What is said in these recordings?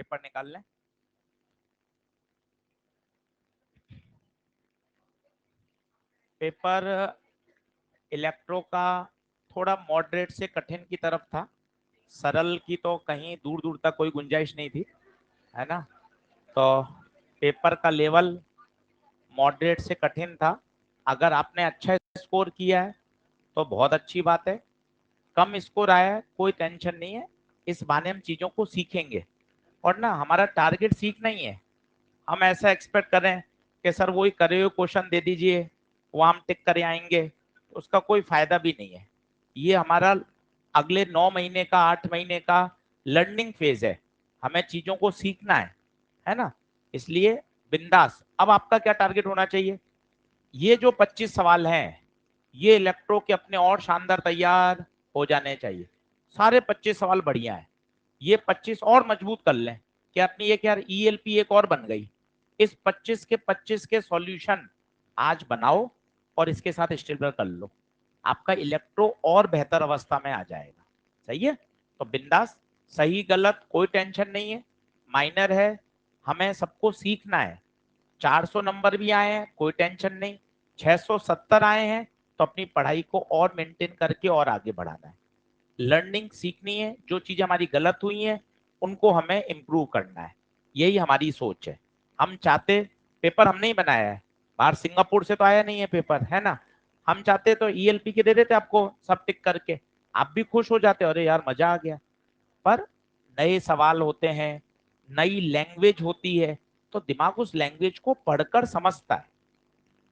Paper निकाल लें। Paper electro का थोड़ा मॉडरेट से कठिन की तरफ था, सरल की तो कहीं दूर दूर तक कोई गुंजाइश नहीं थी, है ना। तो पेपर का लेवल मॉडरेट से कठिन था। अगर आपने अच्छा स्कोर किया है तो बहुत अच्छी बात है, कम स्कोर आया है कोई टेंशन नहीं है, इस बहाने हम चीजों को सीखेंगे। और ना हमारा टारगेट सीखना ही है, हम ऐसा एक्सपेक्ट करें कि सर वही करे हुए क्वेश्चन दे दीजिए वो हम टिक करे आएंगे, तो उसका कोई फायदा भी नहीं है। ये हमारा अगले 9 महीने का 8 महीने का लर्निंग फेज है, हमें चीजों को सीखना है ना। इसलिए बिंदास। अब आपका क्या टारगेट होना चाहिए, ये जो 25 सवाल हैं ये इलेक्ट्रो के अपने और शानदार तैयार हो जाने चाहिए। सारे 25 सवाल बढ़िया है, ये 25 और मजबूत कर लें कि अपनी एक यार ईएलपी एक और बन गई। इस 25 के सॉल्यूशन आज बनाओ और इसके साथ स्टेबल कर लो, आपका इलेक्ट्रो और बेहतर अवस्था में आ जाएगा। सही है, तो बिंदास, सही गलत कोई टेंशन नहीं है, माइनर है, हमें सबको सीखना है। 400 नंबर भी आए हैं कोई टेंशन नहीं, 670 आए हैं तो अपनी पढ़ाई को और मेंटेन करके और आगे बढ़ाना है, लर्निंग सीखनी है, जो चीजें हमारी गलत हुई हैं उनको हमें इम्प्रूव करना है, यही हमारी सोच है। हम चाहते, पेपर हम नहीं बनाया है, बाहर सिंगापुर से तो आया नहीं है पेपर, है ना। हम चाहते तो ईएलपी के दे देते आपको सब टिक करके, आप भी खुश हो जाते, अरे यार मजा आ गया। पर नए सवाल होते हैं, नई लैंग्वेज होती है, तो दिमाग उस लैंग्वेज को पढ़कर समझता है।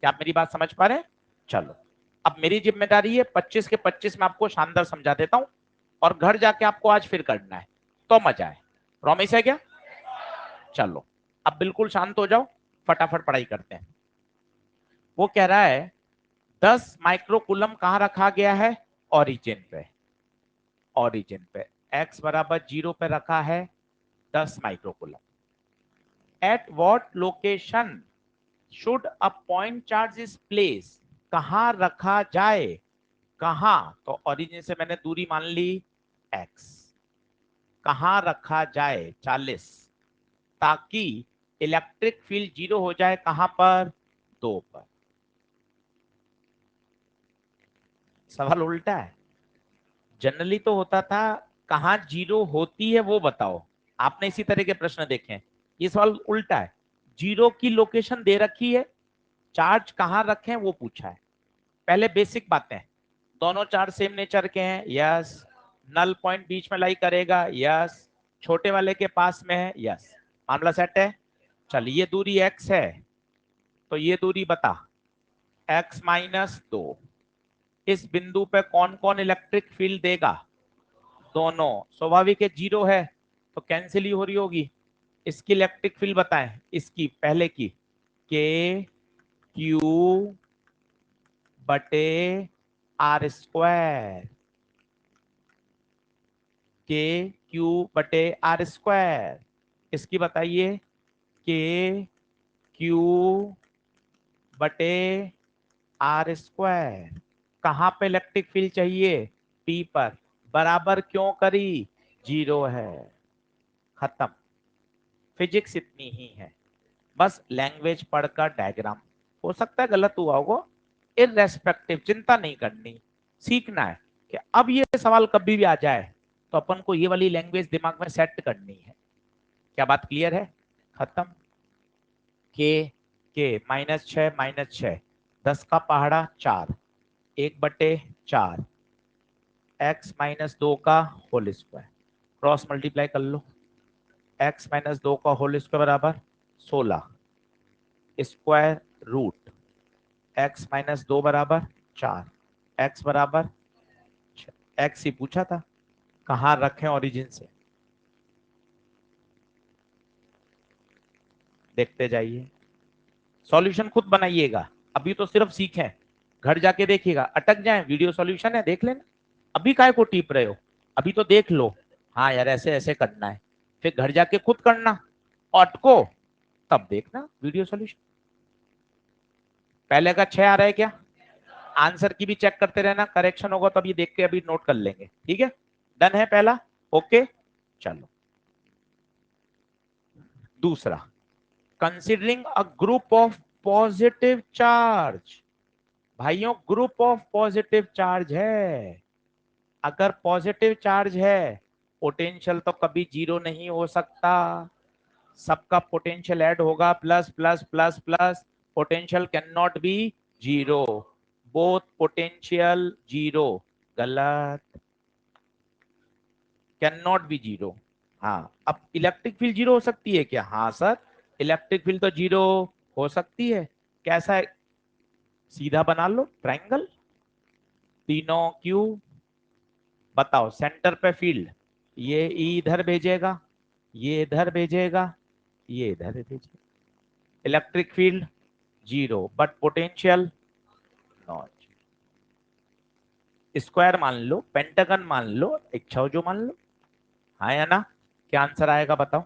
क्या आप मेरी बात समझ पा रहे हैं? चलो, अब मेरी जिम्मेदारी है 25 के 25 में आपको शानदार समझा देता हूं, और घर जाके आपको आज फिर करना है तो मजा है। प्रॉमिस है क्या? चलो, अब बिल्कुल शांत हो जाओ, फटाफट पढ़ाई करते हैं। वो कह रहा है 10 माइक्रोकुलम कहां रखा गया है? ओरिजिन पे, ओरिजिन पे x बराबर 0 पे रखा है 10 microcoulomb. At what location should a point charge is place, कहां रखा जाए, कहां, तो ओरिजिन से मैंने दूरी मान ली x, कहां रखा जाए 40, ताकि इलेक्ट्रिक फील्ड 0 हो जाए, कहां पर? 2 पर। सवाल उल्टा है, जनरली तो होता था कहां 0 होती है वो बताओ, आपने इसी तरह के प्रश्न देखे हैं, ये सवाल उल्टा है, 0 की लोकेशन दे रखी है, चार्ज कहां रखें वो पूछा है। पहले बेसिक बातें, दोनों चार्ज सेम नेचर के हैं, यस। नल पॉइंट बीच में लाई करेगा, यस। छोटे वाले के पास में है, यस। मामला सेट है। चल ये दूरी x है, तो ये दूरी बता, x माइनस 2। इस बिंदु पे कौन कौन इलेक्ट्रिक फील्ड देगा? दोनों। स्वाभाविक है 0 है तो कैंसिल ही हो रही होगी। इसकी इलेक्ट्रिक फील्ड बताएं, इसकी पहले की, के क्यू बटे आर स्क्वायर, के क्यू बटे आर स्क्वायर। इसकी बताइए, के क्यू बटे आर स्क्वायर। कहां पे इलेक्ट्रिक फील्ड चाहिए? पी पर। बराबर क्यों करी? 0 है, खत्म। फिजिक्स इतनी ही है, बस लैंग्वेज पढ़कर डायग्राम, हो सकता है गलत हुआ होगा, इररेस्पेक्टिव चिंता नहीं करनी, सीखना है कि अब ये सवाल कभी भी आ जाए तो अपन को ये वाली लैंग्वेज दिमाग में सेट करनी है। क्या बात क्लियर है? खत्म। के -6 10 का पहाड़ा 4, 1/4, x-2 का होल स्क्वायर, क्रॉस मल्टीप्लाई कर लो, x-2 का होल स्क्वायर बराबर 16, स्क्वायर रूट x-2 बराबर 4, x बराबर, x ही पूछा था, कहां रखें ओरिजिन से, देखते जाइए, सॉल्यूशन खुद बनाइएगा, अभी तो सिर्फ सीखें, घर जाके देखिएगा, अटक जाए वीडियो सॉल्यूशन है देख लेना, अभी काय को टीप रहे हो, अभी तो देख लो, हाँ यार ऐसे ऐसे करना है, फिर घर जाके खुद करना, अटको तब देखना वीडियो सॉल्यूशन। पहले का 6 आ रहा है क्या? आंसर की भी चेक करते रहना, करेक्शन होगा तो अभी देख के अभी नोट कर लेंगे, ठीक है। डन है पहला, ओके। चलो दूसरा, considering a group of positive charge. भाइयों ग्रुप ऑफ पॉजिटिव चार्ज है, अगर पॉजिटिव चार्ज है पोटेंशियल तो कभी जीरो नहीं हो सकता, सबका पोटेंशियल ऐड होगा, plus plus plus plus, potential can not be zero, both potential zero, गलत, कैन नॉट बी जीरो। हाँ, अब इलेक्ट्रिक फील्ड जीरो हो सकती है क्या? हाँ सर, इलेक्ट्रिक फील्ड तो जीरो हो सकती है। कैसा है? सीधा बना लो ट्रायंगल, तीनों क्यू, बताओ सेंटर पे फील्ड, ये इधर भेजेगा, ये इधर भेजेगा, ये इधर भेजेगा, electric field zero but potential not. Square मान लो, पेंटागन मान लो, एक छौजो मान लो, हाँ या ना? क्या आंसर आएगा बताओ?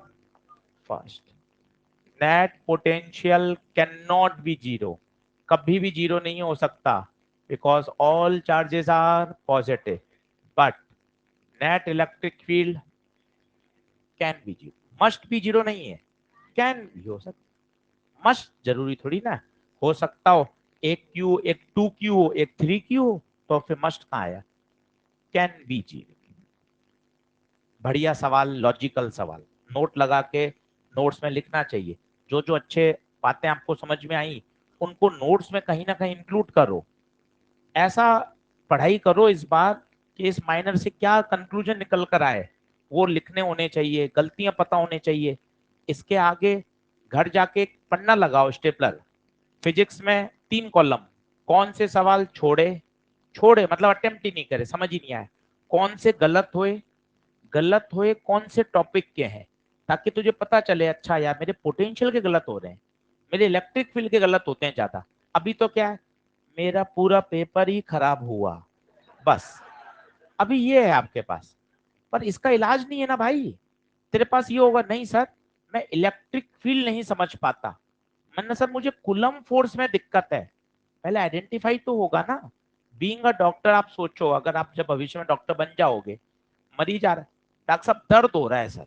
First, net potential can not be zero, कभी भी जीरो नहीं हो सकता, because all charges are positive, but net electric field can be zero, must be zero नहीं है, कैन भी हो सकता, मस्ट जरूरी थोड़ी ना, हो सकता हो, एक क्यू, एक टू क्यू हो, एक थ्री क्यू हो, तो फिर मस्ट कहाँ आया? Can be zero. बढ़िया सवाल, लॉजिकल सवाल, नोट लगा के नोट्स में लिखना चाहिए। जो जो अच्छे बातें आपको समझ में आई उनको नोट्स में कहीं ना कहीं इंक्लूड करो। ऐसा पढ़ाई करो इस बार कि इस माइनर से क्या कंक्लूजन निकल कर आए वो लिखने होने चाहिए, गलतियां पता होने चाहिए। इसके आगे घर जाके एक पन्ना लगाओ स्टेपलर, फिजिक्स में 3 कॉलम, कौन से सवाल छोड़े, छोड़े मतलब अटेम्प्ट ही नहीं करे, समझ ही नहीं आया, कौन से गलत हुए, गलत हुए कौन से टॉपिक के हैं, ताकि तुझे पता चले अच्छा यार मेरे पोटेंशियल के गलत हो रहे हैं, मेरे इलेक्ट्रिक फील्ड के गलत होते हैं ज्यादा। अभी तो क्या है, मेरा पूरा पेपर ही खराब हुआ, बस अभी ये है आपके पास, पर इसका इलाज नहीं है ना भाई। तेरे पास ये होगा नहीं सर मैं इलेक्ट्रिक फील्ड नहीं समझ पाता, मैंने सर मुझे कुलम फोर्स में दिक्कत है, पहले आइडेंटिफाई तो होगा ना। बीइंग अ डॉक्टर आप सोचो, अगर आप जब भविष्य में डॉक्टर बन जाओगे, मरीज आ रहा है, डॉक्टर साहब दर्द हो रहा है सर,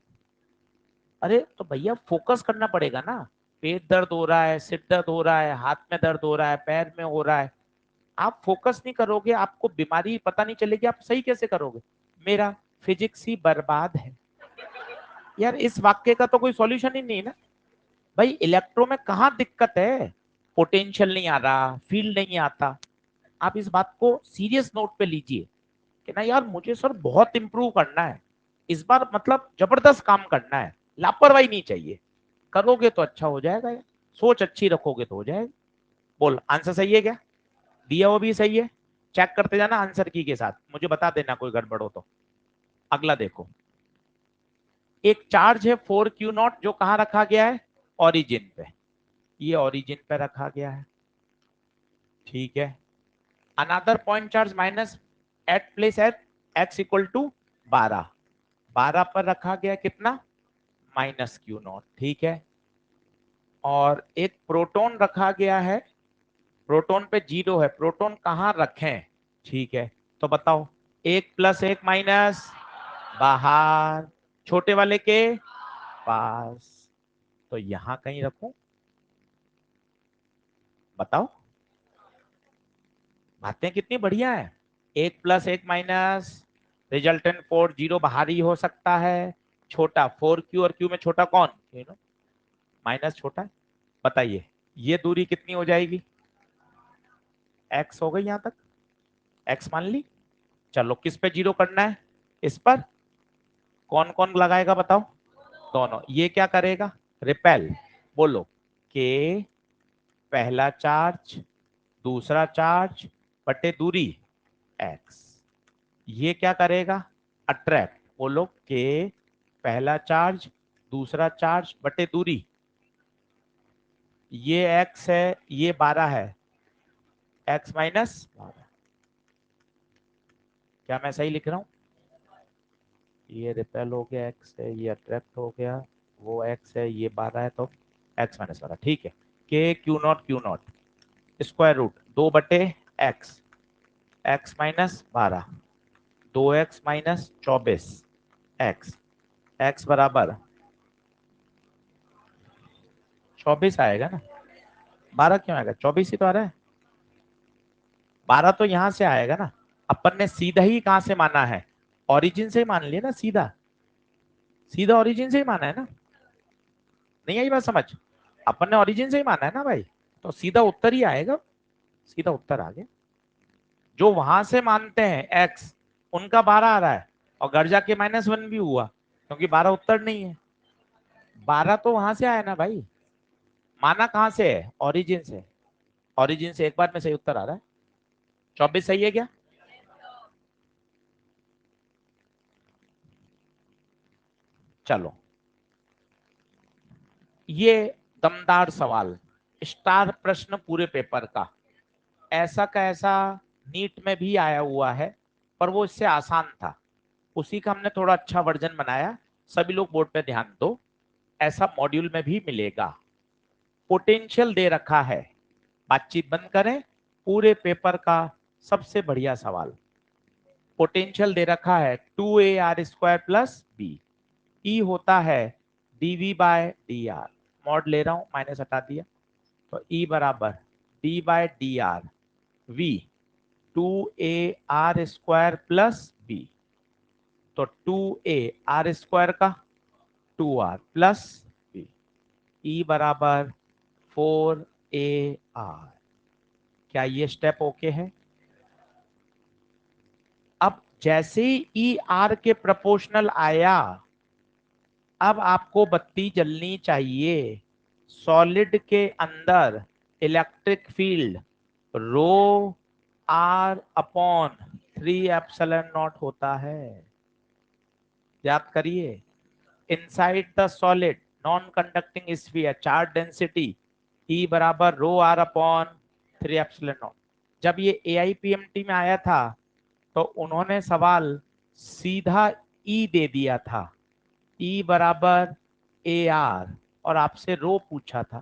अरे तो भैया फोकस करना पड़ेगा ना, पेट दर्द हो रहा है, सिर दर्द हो रहा है, हाथ में दर्द हो रहा है, पैर में हो रहा है, आप फोकस नहीं करोगे, आपको बीमारी पता नहीं चलेगी, आप सही कैसे करोगे? मेरा फिजिक्स ही बर्बाद है, यार इस वाक्य का तो कोई सॉल्यूशन ही नहीं है ना। भाई इलेक्ट्रो में कहाँ दिक्कत है, पोटेंशियल नहीं आ रहा, फील्ड नहीं आता, आप इस बात को सीरियस नोट पे लीजिए कि ना यार मुझे सर बहुत इंप्रूव करना है, इस बार मतलब जबरदस्त काम करना है, लापरवाही नहीं चाहिए, करोगे तो अच्छा हो जाएगा यार, सोच अच्छी रखोगे तो हो जाएगा। बोल आंसर सही है क्या? दिया वो भी सही है, चेक करते जाना आंसर की के साथ, मुझे बता देना कोई गड़बड़ हो तो। अगला देखो, एक चार्ज है 4Q0 जो कहां रखा गया है? ओरिजिन पे, ये ओरिजिन पे रखा गया है, ठीक है। Another point charge minus eight place at x equal to 12, 12 पर रखा गया कितना? -Q0, ठीक है। और एक प्रोटॉन रखा गया है, प्रोटॉन पे जीरो है, प्रोटॉन कहाँ रखें? ठीक है, तो बताओ, एक प्लस एक माइनस, बाहर, छोटे वाले के पास, तो यहां कहीं रखूं? बताओ, बातें कितनी बढ़िया है, एक प्लस एक माइनस, रिजल्टेंट 4 जीरो बाहर ही हो सकता है, छोटा 4Q और Q में छोटा कौन? माइनस छोटा है, बताइए ये दूरी कितनी हो जाएगी? एक्स हो गई यहां तक, एक्स मान ली, चलो किस पे जीरो करना है? इस पर, कौन कौन लगाएगा बताओ? दोनों, ये क्या करेगा? रिपेल, बोलो, के पहला चार्ज, दूसरा चार्ज बटे दूरी एक्स, ये क्या करेगा? अट्रैक्ट, बोलो, के पहला चार्ज, दूसरा चार्ज बटे दूरी, ये एक्स है, ये 12 है, एक्स माइनस, क्या मैं सही लिख रहा हूं? ये रिपेल हो गया एक्स है, ये अट्रैक्ट हो गया, वो एक्स है, ये 12 है, तो एक्स माइनस 12, ठीक है। के Q0 स्क्वायर रूट 2 बटे x, x minus 12, 2x minus 24 x, x बराबर 24 आएगा ना, 12 क्यों आएगा, 24 ही तो आ रहा है। 12 तो यहां से आएगा ना, अपन ने सीधा ही कहां से माना है, ओरिजिन से ही मान लिया ना, सीधा सीधा ओरिजिन से ही माना है ना। नहीं आई बात समझ, अपन ने ओरिजिन से ही माना है ना भाई, तो सीधा उत्तर ही आएगा, सीधा उत्तर आ गया। जो वहां से मानते हैं एक्स, उनका 12 आ रहा है, और घर जाके -1 भी हुआ, क्योंकि 12 उत्तर नहीं है। 12 तो वहां से आया ना भाई, माना कहां से है, ओरिजिन से। ओरिजिन से एक बार में सही उत्तर आ रहा है, 24 सही है क्या। चलो, ये दमदार सवाल, स्टार प्रश्न पूरे पेपर का, ऐसा का ऐसा नीट में भी आया हुआ है, पर वो इससे आसान था, उसी का हमने थोड़ा अच्छा वर्जन बनाया। सभी लोग बोर्ड पे ध्यान दो, ऐसा मॉड्यूल में भी मिलेगा। पोटेंशियल दे रखा है, बातचीत बंद करें, पूरे पेपर का सबसे बढ़िया सवाल। पोटेंशियल दे रखा है 2ar² प्लस बी, ई होता है dv by d r, mod ले रहा हूं, माइनस हटा दिया, तो ई बराबर d by d r v 2ar² plus b, तो 2ar² का 2r प्लस बी, ई बराबर 4ar। क्या ये स्टेप ओके है। अब जैसे ही ई आर के प्रोपोर्शनल आया, अब आपको बत्ती जलनी चाहिए। सॉलिड के अंदर electric field rho r upon 3 epsilon naught होता है, याद करिए। Inside the solid non conducting sphere charge density E बराबर rho r upon 3 epsilon naught. जब ये एआईपीएमटी में आया था, तो उन्होंने सवाल सीधा ई दे दिया था, ई बराबर ए आर, और आपसे रो पूछा था,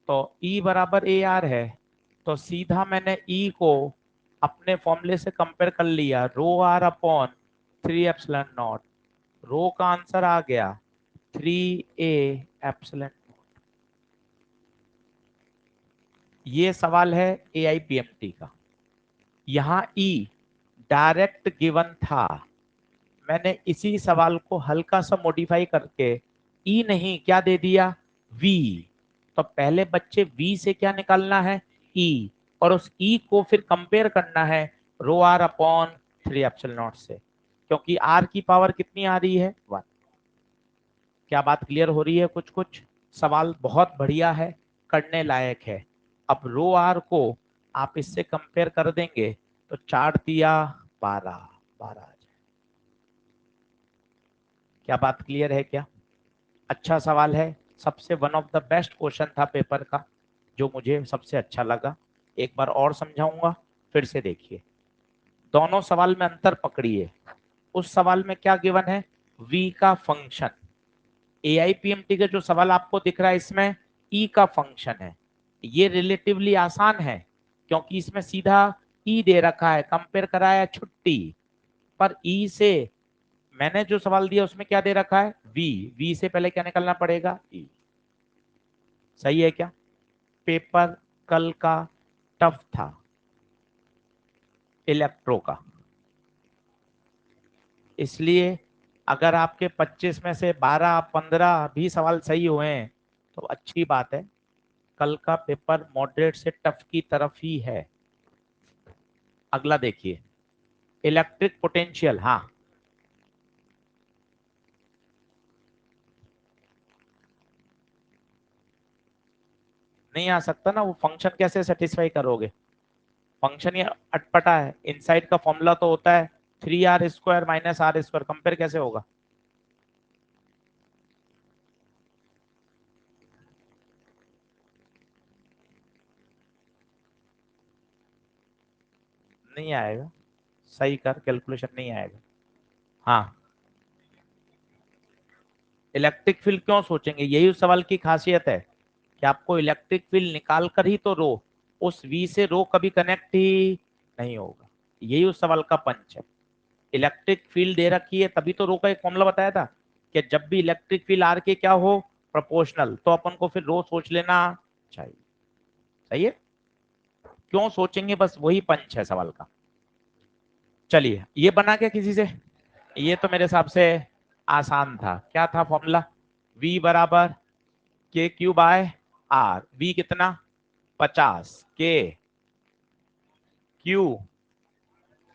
तो ई बराबर ए आर है, तो सीधा मैंने ई को अपने फॉर्मूले से कंपेयर कर लिया, रो आर अपॉन 3 एप्सिलॉन नॉट, रो का आंसर आ गया 3a एप्सिलॉन। ये सवाल है एआईपीएमटी का। यहाँ ई डायरेक्ट गिवन था, मैंने इसी सवाल को हल्का सा मॉडिफाई करके ई नहीं क्या दे दिया, वी। तो पहले बच्चे वी से क्या निकालना है, ई, और उस ई को फिर कंपेयर करना है रो आर अपॉन 3 एप्सिलॉन नॉट से, क्योंकि आर की पावर कितनी आ रही है, 1। क्या बात क्लियर हो रही है। कुछ कुछ सवाल बहुत बढ़िया है, करने लायक है। अब रो आर को आप इससे कंपेयर कर देंगे, तो 4 × 3 = 12, 12 आ जाए। क्या बात क्लियर है क्या। अच्छा सवाल है, सबसे one of the best question था पेपर का, जो मुझे सबसे अच्छा लगा। एक बार और समझाऊंगा, फिर से देखिए। दोनों सवाल में अंतर पकड़िए। उस सवाल में क्या गिवन है, v का फंक्शन। एआईपीएमटी का जो सवाल आपको दिख रहा है, इसमें e का फंक्शन है। ये रिलेटिवली आसान है, क्योंकि इसमें सीधा e दे रखा है, कंपेयर कराया छुट्टी, पर e से मैंने जो सवाल दिया उसमें क्या दे रखा है, v, v से पहले क्या निकलना पड़ेगा, e। सही है क्या। पेपर कल का टफ था, इलेक्ट्रो का, इसलिए अगर आपके 25 में से 12-15 भी सवाल सही हुए हैं, तो अच्छी बात है। कल का पेपर मॉडरेट से टफ की तरफ ही है। अगला देखिए, इलेक्ट्रिक पोटेंशियल। हाँ, नहीं आ सकता ना, वो फंक्शन कैसे सेटिस्फाई करोगे, फंक्शन ये अटपटा है। इनसाइड का फॉर्मूला तो होता है 3r² माइनस r², कंपेयर कैसे होगा। नहीं आएगा, सही कर, कैलकुलेशन नहीं आएगा। हाँ, इलेक्ट्रिक फील्ड क्यों सोचेंगे, यही उस सवाल की खासियत है कि आपको इलेक्ट्रिक फील्ड निकाल कर ही तो रो, उस वी से रो कभी कनेक्ट ही नहीं होगा। यही उस सवाल का पंच है। इलेक्ट्रिक फील्ड दे रखी है, तभी तो रो का एक फॉर्मूला बताया था कि जब भी इलेक्ट्रिक फील्ड आर के क्या हो, प्रोपोर्शनल, तो अपन को फिर रो सोच लेना चाहिए। सही है, क्यों सोचेंगे, बस वही पंच है सवाल का। चलिए ये बना क्या किसी से, ये तो मेरे हिसाब से आसान था। क्या था फॉर्मूला, v बराबर के क्यू बाय आर। v कितना 50, के क्यू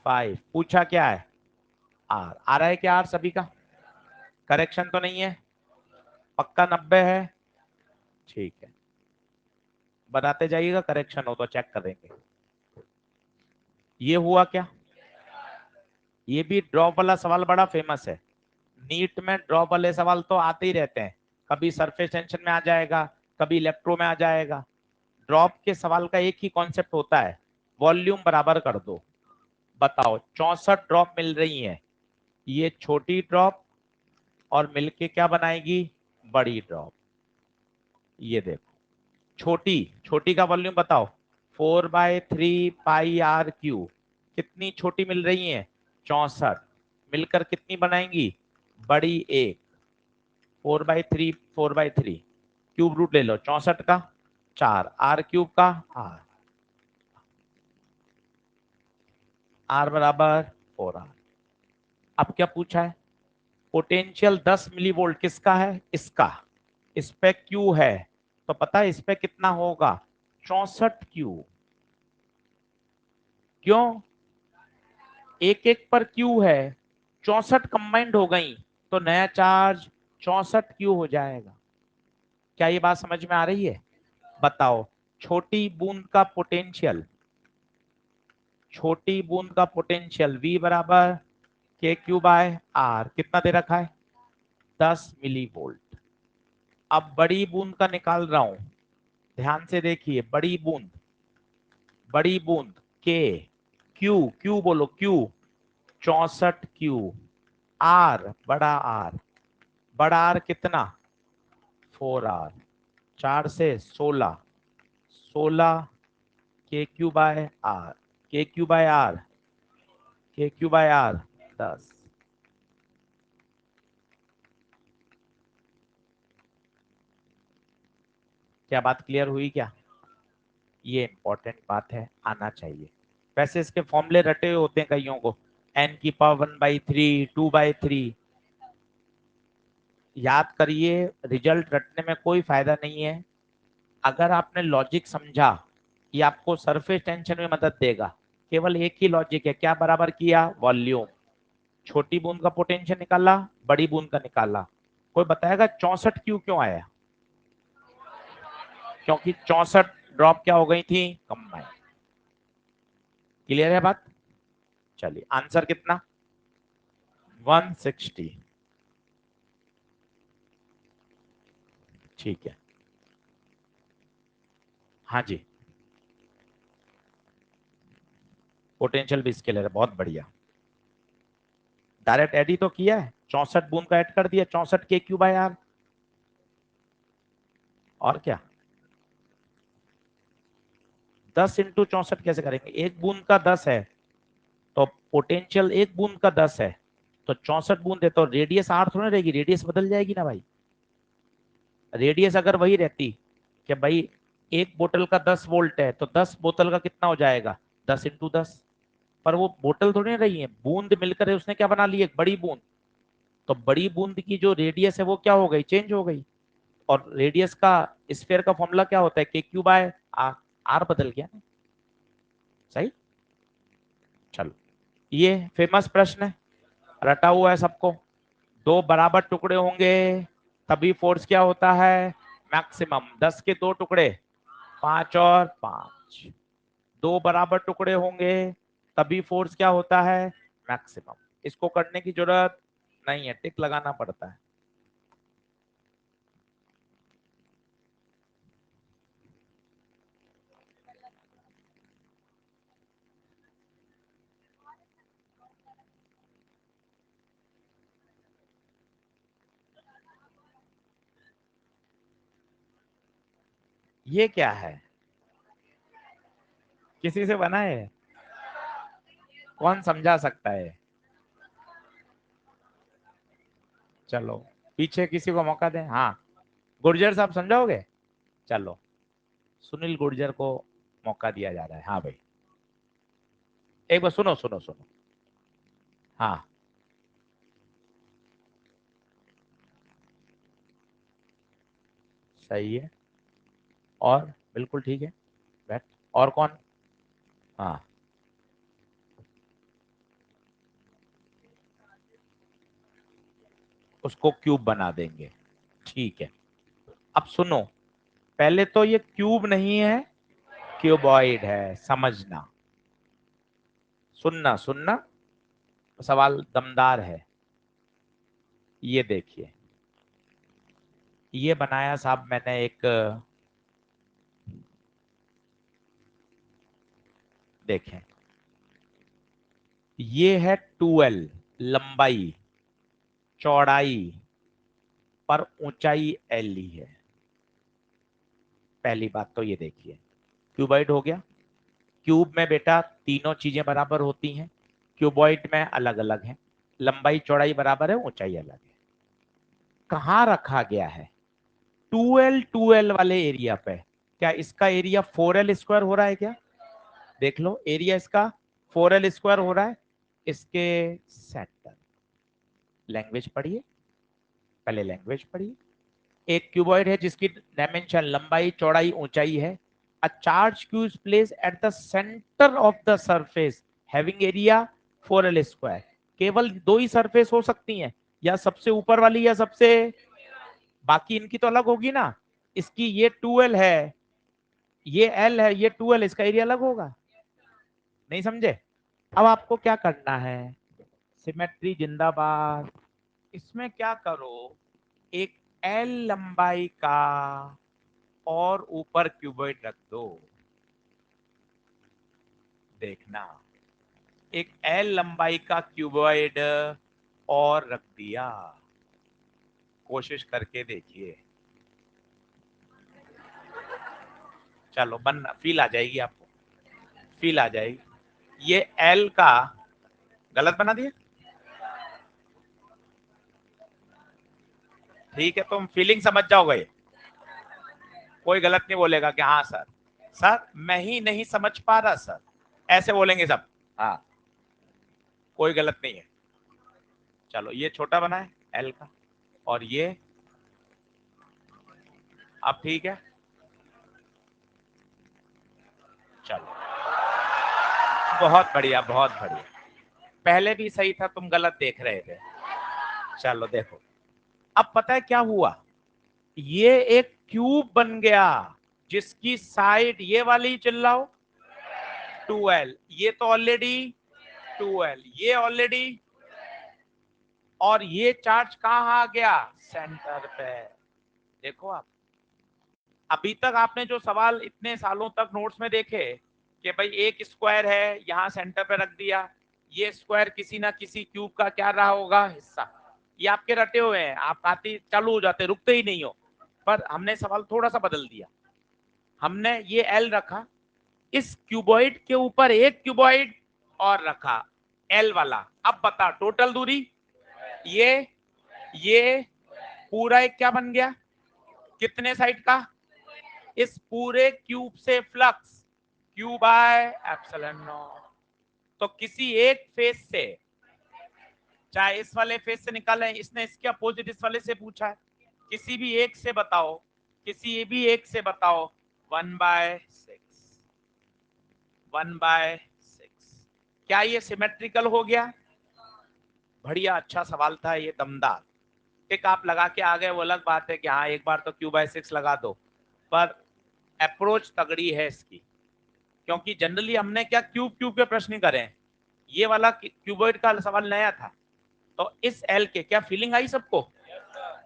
5, पूछा क्या है आर। आ रहा है क्या आर सभी का, करेक्शन तो नहीं है, पक्का 90 है, ठीक है, बताते जाइएगा, करेक्शन हो तो चेक करेंगे। ये हुआ क्या, ये भी ड्रॉप वाला सवाल बड़ा फेमस है, नीट में ड्रॉप वाले सवाल तो आते ही रहते हैं, कभी सरफेस टेंशन में आ जाएगा, कभी इलेक्ट्रो में आ जाएगा। ड्रॉप के सवाल का एक ही कॉन्सेप्ट होता है, वॉल्यूम बराबर कर दो। बताओ 64 ड्रॉप मिल रही हैं, ये छोटी ड्रॉप और मिलके क्या बनाएगी, बड़ी ड्रॉप। ये देखो छोटी छोटी का वॉल्यूम बताओ, 4/3 पाई r क्यू, कितनी छोटी मिल रही है 64, मिलकर कितनी बनाएंगी बड़ी एक, 4/3 4/3, क्यूब रूट ले लो 64 का 4, आर क्यूब का आर, आर बराबर 4r। अब क्या पूछा है, पोटेंशियल 10 मिलीवोल्ट किसका है, इसका, इस पे क्यू है, तो पता है इस पे कितना होगा 64 क्यू। क्यों, एक एक पर क्यू है, 64 कंबाइंड हो गई, तो नया चार्ज 64 क्यू हो जाएगा। क्या ये बात समझ में आ रही है, बताओ छोटी बूंद का पोटेंशियल, छोटी बूंद का पोटेंशियल v बराबर के क्यू बाय आर, कितना दे रखा है 10 मिली वोल्ट। अब बड़ी बूंद का निकाल रहा हूं, ध्यान से देखिए, बड़ी बूंद, बड़ी बूंद के क्यू, क्यू बोलो क्यू 64 क्यू, आर बड़ा आर, बड़ा आर कितना 4r, 4 से 16, 16 के क्यू बाय आर, के क्यू बाय आर, के क्यू बाय आर 10। क्या बात क्लियर हुई क्या, ये इंपॉर्टेंट बात है, आना चाहिए। वैसे इसके फॉर्मूले रटे हुए होते हैं कईयों को, n की पावर 1/3, 2/3, याद करिए, रिजल्ट रटने में कोई फायदा नहीं है। अगर आपने लॉजिक समझा, ये आपको सरफेस टेंशन में मदद देगा। केवल एक ही लॉजिक है, क्या बराबर किया वॉल्यूम, छोटी बूंद का पोटेंशियल निकाला, बड़ी बूंद का निकाला। कोई बताएगा 64 क्यू क्यों आया, क्योंकि 64 ड्रॉप क्या हो गई थी कंबाइन। क्लियर है बात, चलिए आंसर कितना 160, ठीक है, हाँ जी, पोटेंशियल भी स्केलर है, बहुत बढ़िया। डायरेक्ट एड ही तो किया है, 64 बूंद का ऐड कर दिया, 64 के क्यू बाय आर, और क्या 10 इंटू 64 कैसे करेंगे, एक बूंद का 10 है, तो पोटेंशियल एक बूंद का 10 है, तो 64 बूंद है, तो रेडियस 8 थोड़ी रहेगी, रेडियस बदल जाएगी ना भाई। रेडियस अगर वही रहती कि भाई एक बोतल का 10 वोल्ट है, तो 10 बोतल का कितना हो जाएगा 10 इंटू 10, पर वो बोतल थोड़ी ना रही है, बूंद मिलकर उसने क्या बना ली एक बड़ी बूंद, तो बड़ी बूंद की जो रेडियस है वो क्या हो गई चेंज हो गई। और रेडियस का स्फीयर का फॉर्मूला क्या होता है k q by are, are बदल गया ना, सही। चलो ये फेमस प्रश्न है, रटा हुआ है सबको, दो बराबर टुकड़े होंगे तभी फोर्स क्या होता है मैक्सिमम, 10 के दो टुकड़े 5 और 5, दो बराबर टुकड़े होंगे तभी फोर्स क्या होता है मैक्सिमम। इसको करने की जरूरत नहीं है, टिक लगाना पड़ता है। ये क्या है, किसी से बना है, कौन समझा सकता है, चलो पीछे किसी को मौका दें, हाँ गुर्जर साहब समझाओगे? चलो, सुनील गुर्जर को मौका दिया जा रहा है। हाँ भाई, एक बार सुनो सुनो सुनो। हाँ, सही है, और बिल्कुल ठीक है। बैठ। और कौन? हाँ, उसको क्यूब बना देंगे। ठीक है, अब सुनो, पहले तो ये क्यूब नहीं है, क्यूबॉइड है, समझना। सुनना सुनना, सवाल दमदार है। ये देखिए, ये बनाया साहब मैंने एक, देखें, ये है 12 लंबाई, चौड़ाई, पर ऊंचाई एल ही है। पहली बात तो ये देखिए, क्यूबॉइड हो गया। क्यूब में बेटा तीनों चीजें बराबर होती हैं, क्यूबॉइड में अलग अलग है। लंबाई चौड़ाई बराबर है, ऊंचाई अलग है। कहाँ रखा गया है? 2L वाले एरिया पे। क्या इसका एरिया 4L² हो रहा है क्या? देख लो, एरिया इसका 4L² हो रहा है। इसके सेंटर, लैंग्वेज पढ़िए, पहले लैंग्वेज पढ़िए। एक क्यूबॉइड है जिसकी डायमेंशन लंबाई चौड़ाई ऊंचाई है। A charge Q is place at the centre of the surface having area 4L²। केवल दो ही सरफेस हो सकती हैं, या सबसे ऊपर वाली या सबसे, बाकी इनकी तो अलग होगी ना। इसकी ये 2L है, ये L है, ये 2L, इसका एरिया अलग होगा। नहीं समझे? अब आपको क्या करना है? सिमेट्री जिंदाबाद। इसमें क्या करो, एक L लंबाई का और ऊपर क्यूबॉइड रख दो। देखना, एक L लंबाई का क्यूबॉइड और रख दिया। कोशिश करके देखिए, चलो बनना, फील आ जाएगी आपको, फील आ जाएगी। ये L का, गलत बना दिया, ठीक है, तुम फीलिंग समझ जाओगे, कोई गलत नहीं बोलेगा कि हाँ सर, सर मैं ही नहीं समझ पा रहा सर, ऐसे बोलेंगे सब। हाँ, कोई गलत नहीं है। चलो, ये छोटा बना है L का, और ये, अब ठीक है। चलो, बहुत बढ़िया बहुत बढ़िया। पहले भी सही था, तुम गलत देख रहे थे। चलो देखो, अब पता है क्या हुआ, ये एक क्यूब बन गया जिसकी साइड ये वाली, चिल्लाओ, 2L, ये तो ऑलरेडी 2L, ये ऑलरेडी, और ये चार्ज कहाँ आ गया? सेंटर पे। देखो आप, अभी तक आपने जो सवाल इतने सालों तक नोट्स में देखे कि भाई एक स्क्वायर है, यहाँ सेंटर पे रख दिया, ये स्क्वायर किसी ना किसी क्यूब का क्या रहा होगा? हिस्सा। ये आपके रटे हुए हैं, आप आते चालू हो जाते, रुकते ही नहीं हो। पर हमने सवाल थोड़ा सा बदल दिया, हमने ये L रखा, इस क्यूबॉइड के ऊपर एक क्यूबॉइड और रखा L वाला। अब बता, टोटल दूरी, ये पूरा एक क्या बन गया? कितने साइड का? इस पूरे क्यूब से flux Q by epsilon not. तो किसी एक फेस से, चाहे इस वाले फेस से निकालें, इसने इसके अपोजिट इस वाले से पूछा है, किसी भी एक से बताओ, किसी भी एक से बताओ, 1/6, 1/6। क्या ये सिमेट्रिकल हो गया? बढ़िया, अच्छा सवाल था ये, दमदार। टिक आप लगा के आ गए वो अलग बात है कि हाँ एक बार तो Q/6 लगा दो, पर अप्रोच तगड़ी है इसकी। क्योंकि जनरली हमने क्या क्यूब क्यूब के प्रश्न करे हैं, ये वाला क्यूबॉइड का सवाल नया था। तो इस L के, क्या फीलिंग आई सबको?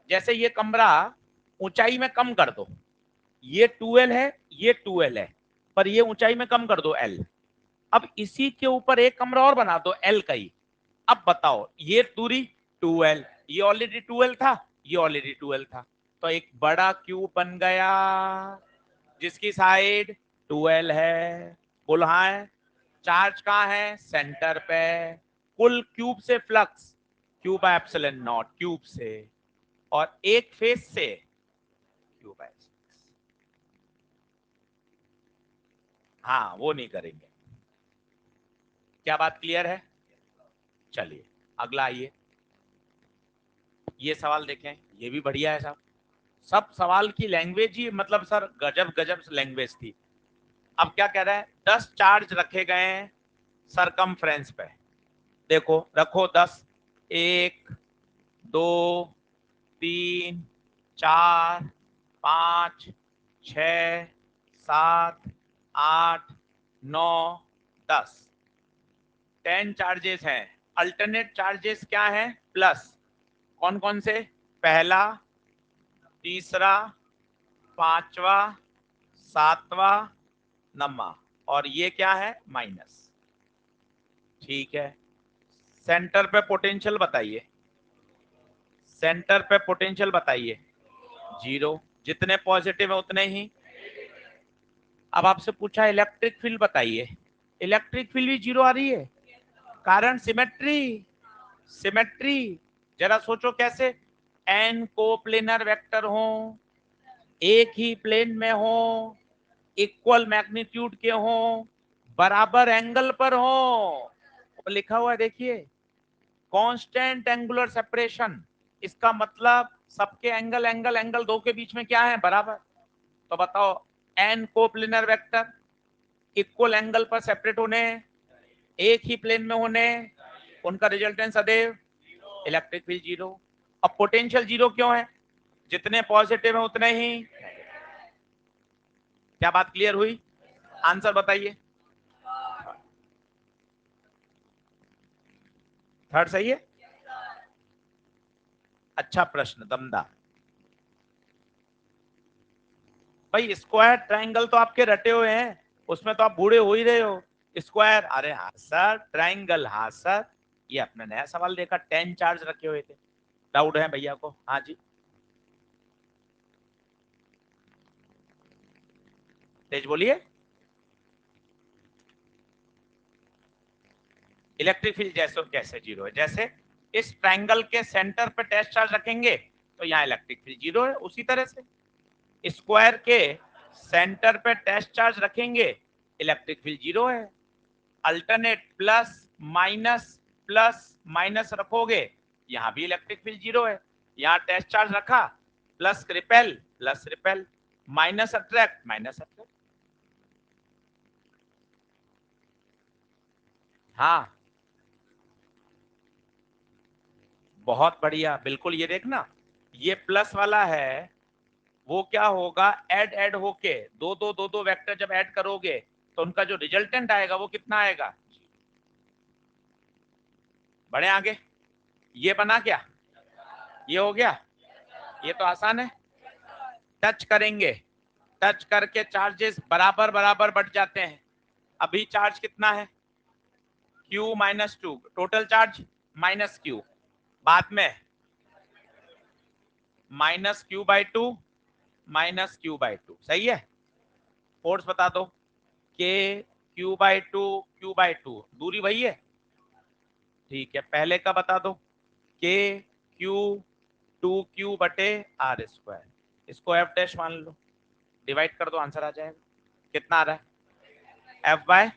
जैसे ये कमरा ऊंचाई में कम कर दो, ये 2L है, ये 2L है, पर ये ऊंचाई में कम कर दो L। अब इसी के ऊपर एक कमरा और बना दो L का ही। अब बताओ, ये दूरी 2L, ये ऑलरेडी 2L था, ये ऑलरेडी 2L था, तो एक बड़ा क्यूब बन गया जिसकी साइड 2L है। बोलो हाँ है। चार्ज कहाँ है? सेंटर पे। कुल क्यूब से फ्लक्स Q/ε0, क्यूब से, और एक फेस से हाँ वो नहीं करेंगे। क्या बात क्लियर है? चलिए अगला आइए, ये सवाल देखें, ये भी बढ़िया है साहब। सब सवाल की लैंग्वेज ही मतलब सर गजब गजब लैंग्वेज थी। अब क्या कह रहा है, 10 चार्ज रखे गए हैं सरकमफ्रेंस पे। देखो रखो 10, 1 2 3 4 5 6 7 8 9 10, 10 चार्जेस हैं। अल्टरनेट चार्जेस क्या है, प्लस। कौन कौन से, पहला, तीसरा, पांचवा, सातवां, नम्मा, और ये क्या है, माइनस। ठीक है, सेंटर पे पोटेंशियल बताइए, सेंटर पे पोटेंशियल बताइए। जीरो, जितने पॉजिटिव है उतने ही। अब आपसे पूछा इलेक्ट्रिक फील्ड बताइए, इलेक्ट्रिक फील्ड भी जीरो आ रही है, कारण सिमेट्री। सिमेट्री, जरा सोचो कैसे, एन को प्लेनर वेक्टर हो, एक ही प्लेन में हो, इक्वल मैग्नीट्यूड के हो, बराबर एंगल पर हो, वो लिखा हुआ है देखिए, कांस्टेंट एंगुलर सेपरेशन। इसका मतलब सबके एंगल एंगल एंगल दो के बीच में क्या है, बराबर। तो बताओ, n coplanar vector equal angle पर सेपरेट होने, एक ही प्लेन में होने, उनका रिजल्टेंट सदैव इलेक्ट्रिक फील्ड जीरो। अब पोटेंशियल जीरो क्यों है, जितने पॉजिटिव है उतने ही। क्या बात क्लियर हुई? आंसर बताइए। थर्ड सही है। अच्छा प्रश्न, दमदार। भाई स्क्वायर ट्रायंगल तो आपके रटे हुए हैं, उसमें तो आप बूढ़े हो ही रहे हो। स्क्वायर, अरे हाँ सर, ट्रायंगल हाँ सर। ये आपने नया सवाल देखा, 10 चार्ज रखे हुए थे। डाउट है भैया को? हाँ जी, तेज बोलिए। इलेक्ट्रिक फील्ड जैसे कैसे जीरो है, जैसे इस ट्रायंगल के सेंटर पे टेस्ट चार्ज रखेंगे तो यहाँ इलेक्ट्रिक फील्ड जीरो है, उसी तरह से स्क्वायर के सेंटर पे टेस्ट चार्ज रखेंगे, इलेक्ट्रिक फील्ड जीरो है। अल्टरनेट प्लस माइनस रखोगे, यहां भी इलेक्ट्रिक फील्ड जीरो है। यहां टेस्ट चार्ज रखा, plus repel, minus attract minus attract. हाँ बहुत बढ़िया, बिल्कुल। ये देखना, ये प्लस वाला है, वो क्या होगा, ऐड ऐड होके दो दो वेक्टर जब ऐड करोगे तो उनका जो रिजल्टेंट आएगा वो कितना आएगा। बढ़े आगे, ये बना क्या, ये हो गया, ये तो आसान है। टच करेंगे, टच करके चार्जेस बराबर बराबर बढ़ जाते हैं। अभी चार्ज कितना है, Q-2, total charge minus Q, बाद में -Q/2 -Q/2, सही है। फोर्स बता दो, K Q/2 दूरी वही है। ठीक है, पहले का बता दो, K Q/2Q/r², इसको F डैश मान लो, डिवाइड कर दो, आंसर आ जाएगा। कितना आ रहा है, F/8।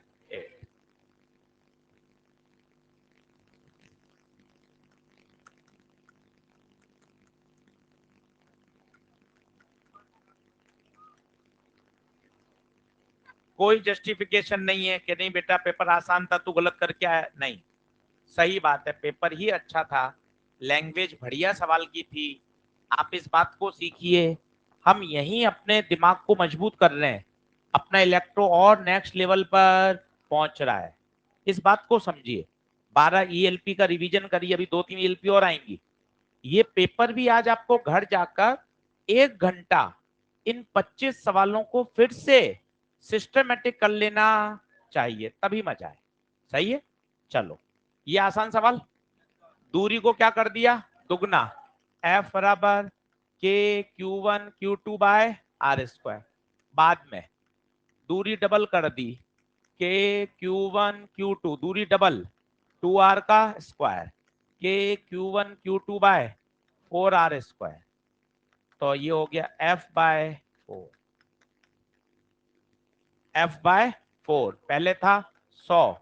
कोई जस्टिफिकेशन नहीं है कि नहीं बेटा पेपर आसान था तू गलत करके आया, नहीं, सही बात है, पेपर ही अच्छा था, लैंग्वेज बढ़िया सवाल की थी। आप इस बात को सीखिए, हम यही अपने दिमाग को मजबूत कर रहे हैं, अपना इलेक्ट्रो और नेक्स्ट लेवल पर पहुंच रहा है, इस बात को समझिए। 12 ईएलपी का रिवीजन करिए, अभी 2-3 ईएलपी और आएंगी। ये पेपर भी आज आपको घर जाकर 1 घंटा इन 25 सवालों को फिर से सिस्टमेटिक कर लेना चाहिए, तभी मजा आए। सही है, चलो ये आसान सवाल। दूरी को क्या कर दिया, दुगना, F बराबर K Q1 Q2/r²। बाद में दूरी डबल कर दी, K Q1 Q2, दूरी डबल, 2r का स्क्वायर, K Q1 Q2/4r²। तो ये हो गया F/4, F/4। 4, पहले था 100,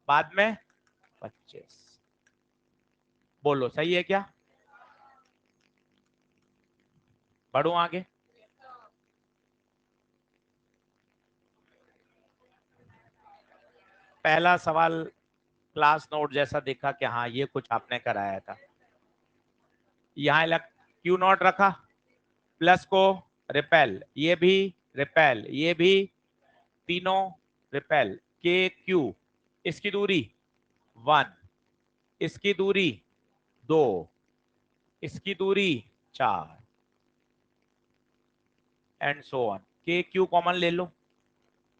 बाद में 25। बोलो सही है क्या? बढ़ू आगे। पहला सवाल क्लास नोट जैसा देखा कि हाँ ये कुछ आपने कराया था। यहाँ क्यू नॉट रखा, प्लस को रिपेल, ये भी रिपेल, ये भी, तीनों रिपेल। के क्यू, इसकी दूरी 1, इसकी दूरी 2, इसकी दूरी 4, एंड सो ऑन। के क्यू कॉमन ले लो,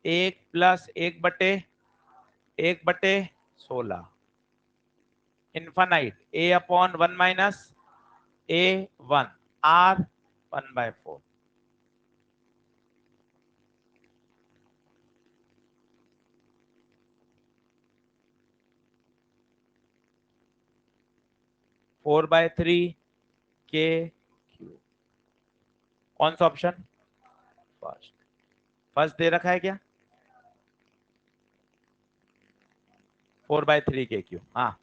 1 plus 1/16, infinite, a upon 1 minus a1, r 1/4। Four by three के क्यू। कौन सा ऑप्शन? फर्स्ट। फर्स्ट दे रखा है क्या? 4/3 के क्यू। हाँ,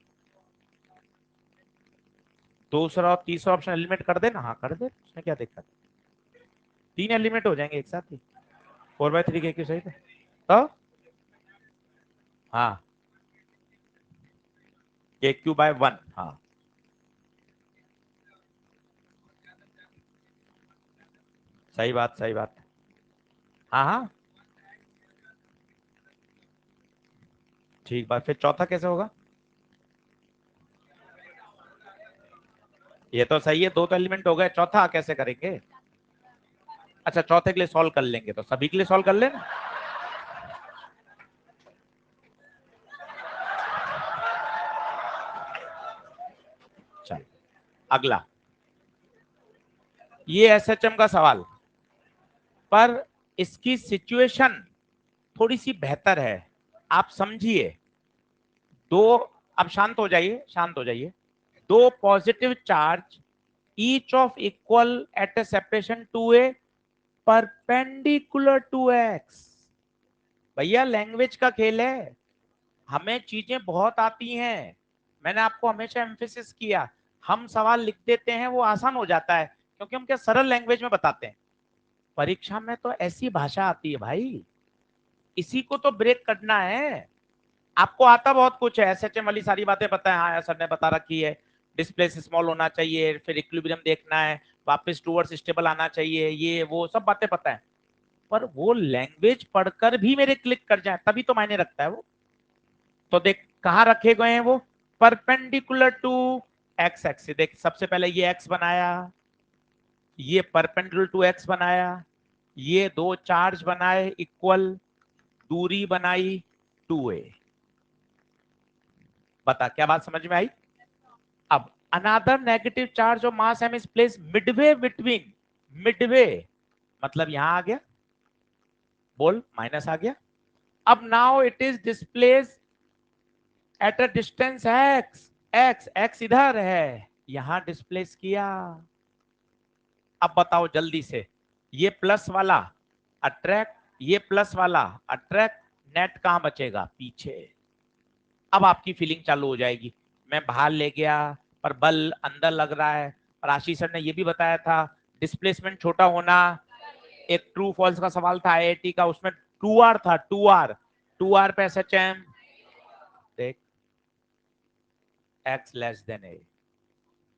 दूसरा और तीसरा ऑप्शन एलिमिनेट कर दे ना। हाँ कर दे, उसमें क्या दिक्कत? 3 एलिमिनेट हो जाएंगे एक साथ ही। 4/3 के क्यू सही था तो। हाँ, के क्यू बाय 1। हाँ सही बात, सही बात। हाँ हाँ ठीक बात। फिर चौथा कैसे होगा? ये तो सही है, 2 तो एलिमेंट हो गए, चौथा कैसे करेंगे? अच्छा, चौथे के लिए सॉल्व कर लेंगे तो सभी के लिए सॉल्व कर लेना। चल अगला, ये एसएचएम का सवाल, पर इसकी सिचुएशन थोड़ी सी बेहतर है, आप समझिए। दो, अब शांत हो जाइए, शांत हो जाइए। दो positive charge each of equal at a separation two a perpendicular to x. भैया लैंग्वेज का खेल है, हमें चीजें बहुत आती हैं। मैंने आपको हमेशा एम्फेसिस किया, हम सवाल लिख देते हैं वो आसान हो जाता है क्योंकि हम क्या सरल लैंग्वेज में बताते हैं। परीक्षा में तो ऐसी भाषा आती है भाई, इसी को तो ब्रेक करना है। आपको आता बहुत कुछ है, एसएचएम वाली सारी बातें पता है, हाँ सर ने बता रखी है। डिस्प्ले स्मॉल होना चाहिए, फिर इक्विलिब्रियम देखना है, वापस टूवर्ड्स स्टेबल आना चाहिए, ये वो सब बातें पता है। पर वो लैंग्वेज पढ़कर भी मेरे क्लिक कर जाए तभी तो मायने रखता है वो। तो देख कहाँ रखे गए हैं वो, परपेंडिकुलर टू एक्स एक्सिस। देख सबसे पहले ये एक्स बनाया, ये परपेंडिकुलर टू एक्स बनाया, ये दो चार्ज बनाए इक्वल, दूरी बनाई 2a। बता क्या बात समझ में आई? अब another negative charge of mass m is place midway between, midway मतलब यहां आ गया, बोल माइनस आ गया। अब now it is displace at a distance x, x x इधर है, यहां डिस्प्लेस किया। अब बताओ जल्दी से, ये प्लस वाला अट्रैक्ट, ये प्लस वाला अट्रैक्ट, नेट कहां बचेगा? पीछे। अब आपकी फीलिंग चालू हो जाएगी, मैं बाहर ले गया पर बल अंदर लग रहा है। और आशीष सर ने यह भी बताया था डिस्प्लेसमेंट छोटा होना। एक ट्रू फॉल्स का सवाल था आईआईटी का, उसमें 2r था, 2r, 2r पे एसएचएम देख, x लेस देन a।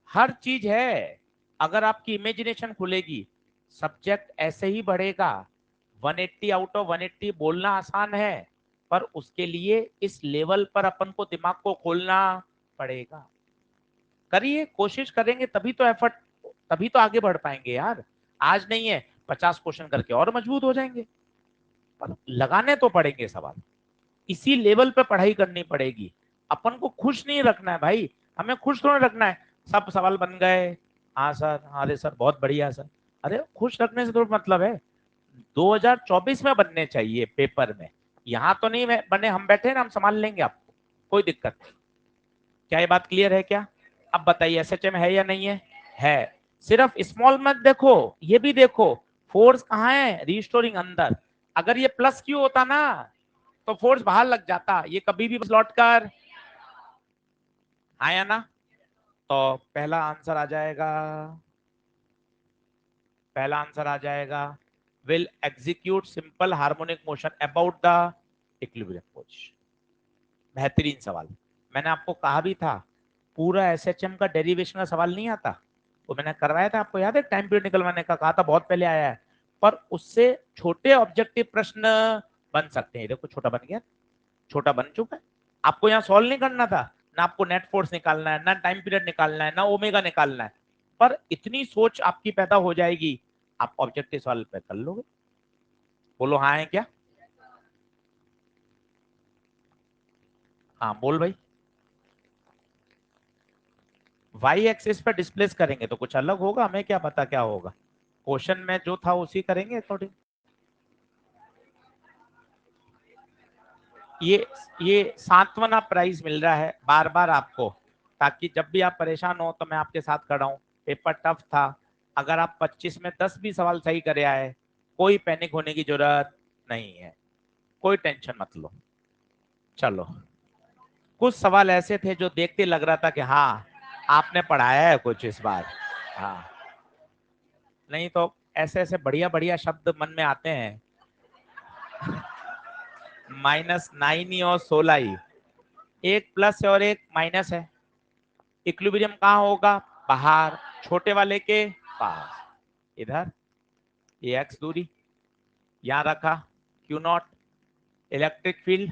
हर चीज है, अगर आपकी इमेजिनेशन खुलेगी सब्जेक्ट ऐसे ही बढ़ेगा। 180 आउट ऑफ 180 बोलना आसान है, पर उसके लिए इस लेवल पर अपन को दिमाग को खोलना पड़ेगा। करिए, कोशिश करेंगे तभी तो एफर्ट, तभी तो आगे बढ़ पाएंगे यार। आज नहीं है, 50 क्वेश्चन करके और मजबूत हो जाएंगे, पर लगाने तो पड़ेंगे सवाल। इसी लेवल पे पढ़ाई करनी पड़ेगी। अपन को खुश नहीं रखना है भाई, हमें खुश थोड़ा रखना है। सब सवाल बन गए, हाँ सर, अरे सर बहुत बढ़िया सर, अरे खुश रखने से तो मतलब है 2024 में बनने चाहिए पेपर में। यहां तो नहीं बने, हम बैठे ना, हम संभाल लेंगे आपको, कोई दिक्कत नहीं। क्या ये बात क्लियर है क्या? अब बताइए एसएचएम है या नहीं है? है। सिर्फ स्मॉल मत देखो, ये भी देखो फोर्स कहाँ है, रिस्टोरिंग अंदर। अगर ये प्लस क्यू होता ना, तो फोर्स बाहर लग जाता, ये कभी भी लौट कर आया ना। तो पहला आंसर आ जाएगा, पहला आंसर आ जाएगा will execute simple harmonic motion about the equilibrium position. बेहतरीन सवाल। मैंने आपको कहा भी था पूरा एसएचएम का डेरिवेशन का सवाल नहीं आता, वो मैंने करवाया था, आपको याद है टाइम पीरियड निकलवाने का कहा था, बहुत पहले आया है, पर उससे छोटे ऑब्जेक्टिव प्रश्न बन सकते हैं। देखो छोटा बन गया, छोटा बन चुका है। आपको यहाँ सॉल्व नहीं करना था, ना आपको नेट फोर्स निकालना है, ना टाइम पीरियड निकालना है, ना ओमेगा निकालना है, पर इतनी सोच आपकी पैदा हो जाएगी, आप ऑब्जेक्टिव सॉल्व पे कर लोगे। बोलो हाँ है क्या? हाँ बोल भाई। वाई एक्सिस पर डिस्प्लेस करेंगे तो कुछ अलग होगा, हमें क्या पता क्या होगा, क्वेश्चन में जो था उसी करेंगे अकॉर्डिंग। ये सांत्वना प्राइज मिल रहा है बार बार आपको, ताकि जब भी आप परेशान हो तो मैं आपके साथ खड़ा हूं। पेपर टफ था, अगर आप 25 में 10 भी सवाल सही करे आए, कोई पैनिक होने की जरूरत नहीं है, कोई टेंशन मत लो। चलो, कुछ सवाल ऐसे थे जो देखते लग रहा था कि हाँ आपने पढ़ाया है कुछ इस बार। हाँ, नहीं तो ऐसे ऐसे बढ़िया बढ़िया शब्द मन में आते हैं, -9 ही और 16 ही, एक प्लस है और एक माइनस है। इक्विलिब्रियम कहाँ होगा? बाहर, छोटे वाले के पास, इधर। ये एक्स दूरी यहां रखा, Q not, electric field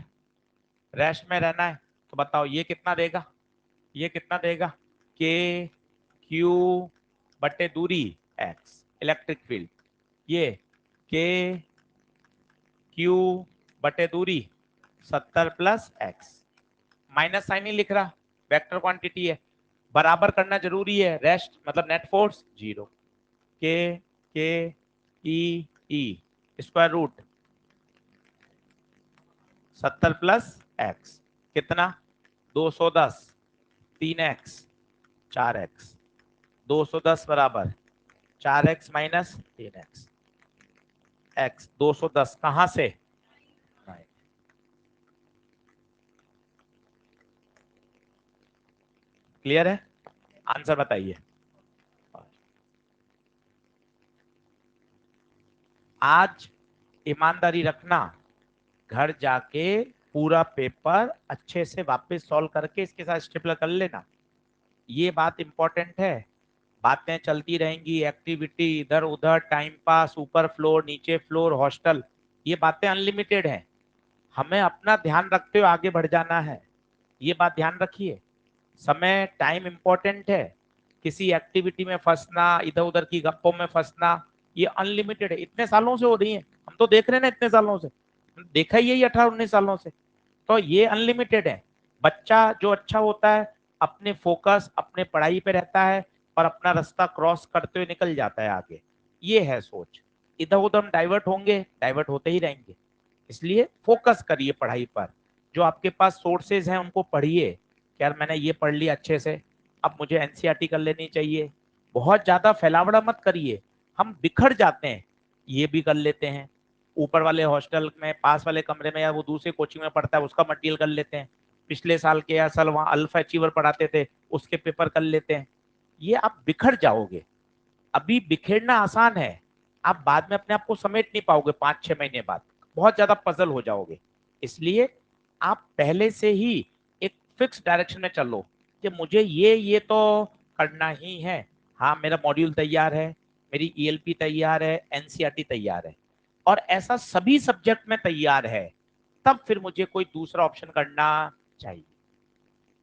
rest में रहना है, तो बताओ ये कितना देगा, ये कितना देगा? के क्यू बटे दूरी एक्स, इलेक्ट्रिक फील्ड ये के क्यू बटे दूरी 70 प्लस एक्स, माइनस साइन ही लिख रहा, वेक्टर क्वांटिटी है, बराबर करना जरूरी है, रेस्ट मतलब नेट फोर्स 0, के E square root 70 plus x कितना? 210, 3x 4x, 210 बराबर 4x माइनस 3x, x 210 कहां से? क्लियर है? आंसर बताइए। आज ईमानदारी रखना, घर जाके पूरा पेपर अच्छे से वापस सॉल्व करके इसके साथ स्टेपलर कर लेना, ये बात इंपॉर्टेंट है। बातें चलती रहेंगी, एक्टिविटी इधर उधर, टाइम पास, ऊपर फ्लोर नीचे फ्लोर, हॉस्टल, ये बातें अनलिमिटेड हैं, हमें अपना ध्यान रखते हुए आगे बढ़ जाना है, ये बात ध्यान रखिए। समय टाइम इंपॉर्टेंट है, किसी एक्टिविटी में फंसना, इधर उधर की गप्पों में फंसना, ये अनलिमिटेड है, इतने सालों से हो रही है, हम तो देख रहे हैं ना, इतने सालों से देखा ही यही 18-19 सालों से, तो ये अनलिमिटेड है। बच्चा जो अच्छा होता है अपने फोकस अपने पढ़ाई पे रहता है और अपना रास्ता क्रॉस करते हुए निकल जाता है आगे, ये है सोच। इधर उधर हम डाइवर्ट होंगे, डाइवर्ट होते ही रहेंगे, इसलिए फोकस करिए पढ़ाई पर, जो आपके पास सोर्सेज हैं उनको पढ़िए, यार मैंने ये पढ़ लिया अच्छे से, अब मुझे एनसीईआरटी कर लेनी चाहिए। बहुत ज्यादा फैलावड़ा मत करिए, हम बिखर जाते हैं, ये भी कर लेते हैं, ऊपर वाले हॉस्टल में पास वाले कमरे में या वो दूसरे कोचिंग में पढ़ता है उसका मटेरियल कर लेते हैं, पिछले साल के या साल वहां अल्फा अचीवर पढ़ाते थे उसके पेपर कर लेते हैं, ये आप बिखर जाओगे। अभी बिखेरना आसान है, आप बाद में अपने आप को समेट नहीं पाओगे, 5-6 महीने बाद बहुत ज्यादा पजल हो जाओगे। इसलिए आप पहले से ही एक फिक्स डायरेक्शन में चलो कि मुझे ये तो करना ही है। हाँ मेरा मॉड्यूल तैयार है, मेरी ईएलपी तैयार है, एनसीईआरटी तैयार है, और ऐसा सभी सब्जेक्ट में तैयार है, तब फिर मुझे कोई दूसरा ऑप्शन करना चाहिए।